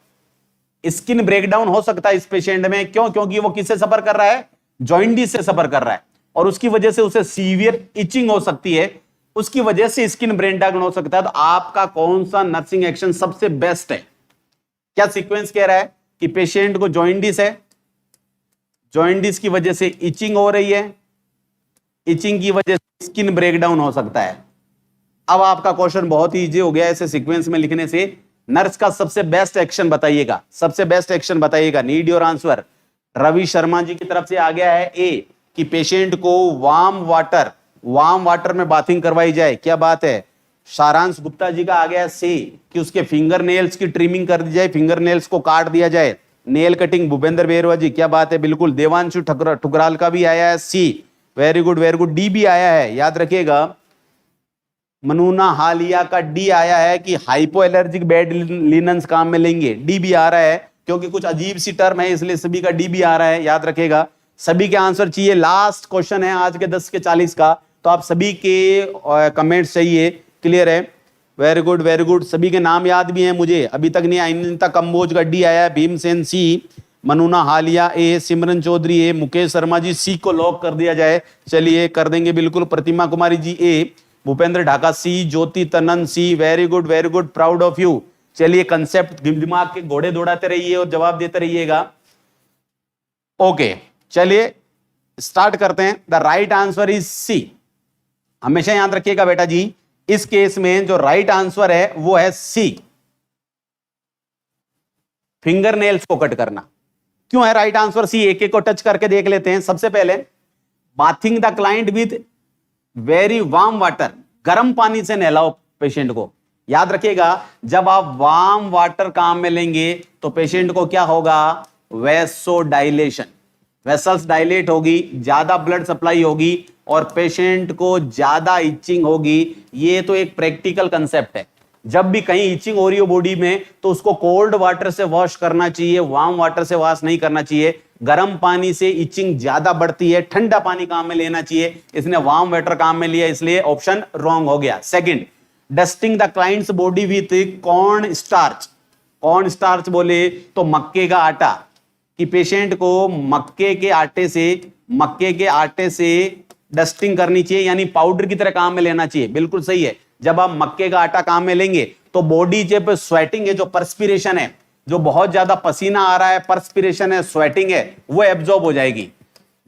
A: Skin breakdown हो सकता है इस पेशेंट में, क्यों? क्योंकि वो किससे सफर कर रहा है? जॉइंटिस से सफर कर रहा है, और उसकी वजह से उसे सीवियर इचिंग हो सकती है, उसकी वजह से स्किन ब्रेकडाउन हो सकता है। तो आपका कौन सा नर्सिंग एक्शन सबसे बेस्ट है? क्या सीक्वेंस कह रहा है कि पेशेंट को जॉइंटिस है, जॉइंटिस की वजह से इचिंग हो रही है, इचिंग की वजह से स्किन ब्रेकडाउन हो सकता है। अब आपका क्वेश्चन बहुत ही इजी हो गया ऐसे सीक्वेंस में लिखने से। नर्स का सबसे बेस्ट एक्शन बताइएगा, सबसे बेस्ट एक्शन बताइएगा, need your answer. Ravi Sharma ji की तरफ से आ गया है ए कि पेशेंट को वार्म वाटर में बाथिंग करवाई जाए, क्या बात है। सारांश गुप्ता जी का आ गया सी कि उसके फिंगर नेल्स की ट्रिमिंग कर दी जाए, फिंगर नेल्स को काट दिया जाए, नेल कटिंग। भूपेंद्र बेरवा जी, क्या बात है, बिल्कुल। देवांशु ठुकराल का भी आया है C, very good very good. D भी आया है, याद रखिएगा। मनूना हालिया का डी आया है कि हाइपो एलर्जिक बेड लिनन्स काम में लेंगे, डी भी आ रहा है, क्योंकि कुछ अजीब सी टर्म है इसलिए सभी का डी भी आ रहा है, याद रखेगा। सभी के आंसर चाहिए। लास्ट क्वेश्चन है आज के 10 के 40 का, तो आप सभी के कमेंट्स चाहिए, क्लियर है। वेरी गुड वेरी गुड, सभी के नाम याद भी हैं मुझे, अभी तक नहीं। अनिता कंबोज का डी आया है, भीमसेन सी, मनुना हालिया ए, सिमरन चौधरी ए, मुकेश शर्मा जी सी को लॉक कर दिया जाए। चलिए कर देंगे बिल्कुल। प्रतिमा कुमारी जी ए, Bhupendra Dhaka C, Jyoti Tannan C, very good very good, proud of you. चलिए कंसेप्ट दिमाग के घोड़े दौड़ाते रहिए और जवाब देते रहिएगा। ओके चलिए स्टार्ट करते हैं। The right answer is C. हमेशा याद रखिएगा बेटा जी, इस केस में जो राइट आंसर है वो है सी, फिंगर नेल्स को कट करना। क्यों है राइट आंसर सी? एक एक को टच करके देख लेते हैं। सबसे पहले bathing the client with very warm water, गर्म पानी से नहलाओ पेशेंट को। याद रखिएगा, जब आप वार्म वाटर काम में लेंगे तो पेशेंट को क्या होगा, वैसोडाइलेशन, वेसल्स डायलेट होगी, ज्यादा ब्लड सप्लाई होगी और पेशेंट को ज्यादा इचिंग होगी। ये तो एक प्रैक्टिकल कंसेप्ट है। जब भी कहीं इचिंग हो रही हो बॉडी में तो उसको कोल्ड वाटर से वॉश करना चाहिए, वार्म वाटर से वॉश नहीं करना चाहिए। गर्म पानी से इचिंग ज्यादा बढ़ती है, ठंडा पानी काम में लेना चाहिए। इसने वार्म वाटर काम में लिया, इसलिए ऑप्शन रॉन्ग हो गया। Second, dusting the clients body with corn starch. Corn starch बोले तो मक्के का आटा, कि पेशेंट को मक्के के आटे से डस्टिंग करनी चाहिए, यानी पाउडर की तरह काम में लेना चाहिए। बिल्कुल सही है। जब आप मक्के का आटा काम में लेंगे तो बॉडी जब स्वेटिंग है, जो परस्पिरेशन है, जो बहुत ज्यादा पसीना आ रहा है, परस्पिरेशन है, स्वेटिंग है, वो एब्जॉर्ब हो जाएगी।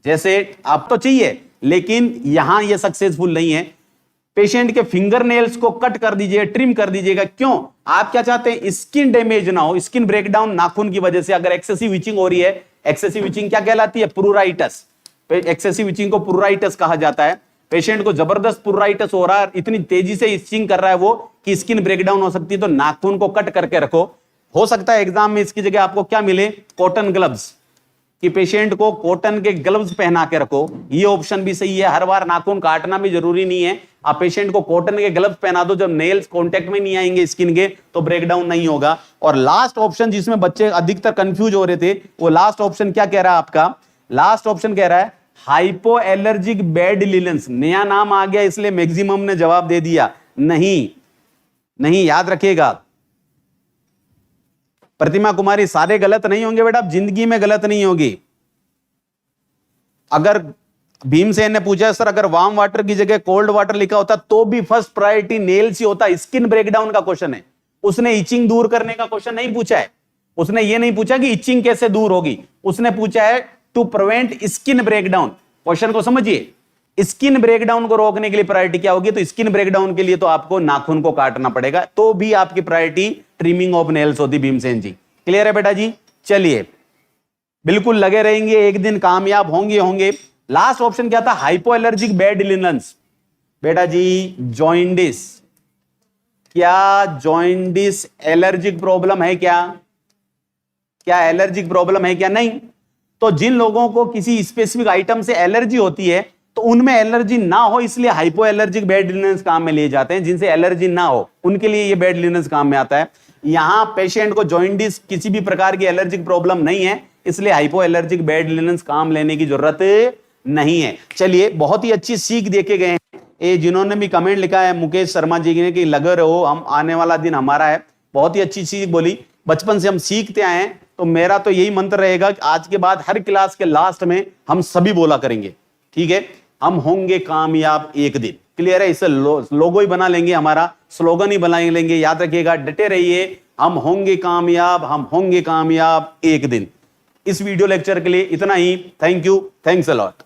A: जैसे आप तो चाहिए, लेकिन यहां ये सक्सेसफुल नहीं है। पेशेंट के फिंगर नेल्स को कट कर दीजिए, ट्रिम कर दीजिएगा। क्यों? आप क्या चाहते हैं, स्किन डैमेज ना हो, स्किन ब्रेकडाउन नाखून की वजह से। अगर एक्सेसिव इचिंग हो रही है, एक्सेसिव इचिंग क्या कहलाती है, प्रूराइटस। एक्सेसिव इचिंग को प्रूराइटस कहा जाता है। पेशेंट को जबरदस्त प्रूराइटस हो रहा है, इतनी तेजी से इचिंग कर रहा है वो कि स्किन ब्रेकडाउन हो सकती है, तो नाखून को कट करके रखो। हो सकता है एग्जाम में इसकी जगह आपको क्या मिले, कॉटन ग्लव्स, कि पेशेंट को कॉटन के ग्लव्स पहना के रखो। ये ऑप्शन भी सही है। हर बार नाखून काटना भी जरूरी नहीं है। आप पेशेंट को कॉटन के ग्लव्स पहना दो, जब नेल्स कांटेक्ट में नहीं आएंगे स्किन के तो ब्रेकडाउन नहीं होगा। और लास्ट ऑप्शन जिसमें बच्चे अधिकतर कंफ्यूज हो रहे थे, वो लास्ट ऑप्शन क्या कह रहा है आपका, लास्ट ऑप्शन कह रहा है हाइपो एलर्जिक बेड लिनेंस। नया नाम आ गया इसलिए मैक्सिमम ने जवाब दे दिया। नहीं नहीं, याद रखिएगा प्रतिमा कुमारी, सारे गलत नहीं होंगे बेटा, जिंदगी में गलत नहीं होगी। अगर भीमसेन ने पूछा सर अगर वार्म वाटर की जगह कोल्ड वाटर लिखा होता तो भी फर्स्ट प्रायोरिटी नेल्स ही होता। स्किन ब्रेकडाउन का क्वेश्चन है, उसने इचिंग दूर करने का क्वेश्चन नहीं पूछा है। उसने ये नहीं पूछा कि इचिंग कैसे दूर होगी, उसने पूछा है to prevent skin breakdown. Question को समझिए, स्किन ब्रेकडाउन को रोकने के लिए प्रायोरिटी क्या होगी, तो स्किन ब्रेकडाउन के लिए तो आपको नाखून को काटना पड़ेगा, तो भी आपकी प्रायोरिटी ट्रिमिंग ऑफ नेल्स होती। भीमसेन जी क्लियर है बेटा जी? चलिए बिल्कुल लगे रहेंगे, एक दिन कामयाब होंगे। लास्ट ऑप्शन क्या था, हाइपो एलर्जिक बेड लिनेंस। बेटा जी जॉइंडिस, क्या जॉइंडिस एलर्जिक प्रॉब्लम है क्या एलर्जिक प्रॉब्लम है क्या? नहीं। तो जिन लोगों को किसी स्पेसिफिक आइटम से एलर्जी होती है तो उनमें एलर्जी ना हो, इसलिए हाइपो एलर्जिक बेड लिनेंस काम में लिए जाते हैं। जिनसे एलर्जी ना हो उनके लिए ये बेड लिनेंस काम में आता है। यहां पेशेंट को जॉइंडिस किसी भी प्रकार की एलर्जिक प्रॉब्लम नहीं है, इसलिए हाइपो एलर्जिक बेड लिनेंस काम लेने की जरूरत नहीं है। चलिए बहुत ही अच्छी सीख देखे गए हैं। ये जिन्होंने भी कमेंट लिखा है मुकेश शर्मा जी ने कि लगे रहो, हम आने वाला दिन हमारा है, बहुत ही अच्छी सीख बोली। बचपन से हम सीखते आए हैं, तो मेरा तो यही मंत्र रहेगा कि आज के बाद हर क्लास के लास्ट में हम सभी बोला करेंगे, ठीक है, हम होंगे कामयाब एक दिन। क्लियर है? इसे लोगो ही बना लेंगे, हमारा स्लोगन ही बना लेंगे। याद रखिएगा, डटे रहिए, हम होंगे कामयाब एक दिन। इस वीडियो लेक्चर के लिए इतना ही। Thank you, thanks a lot.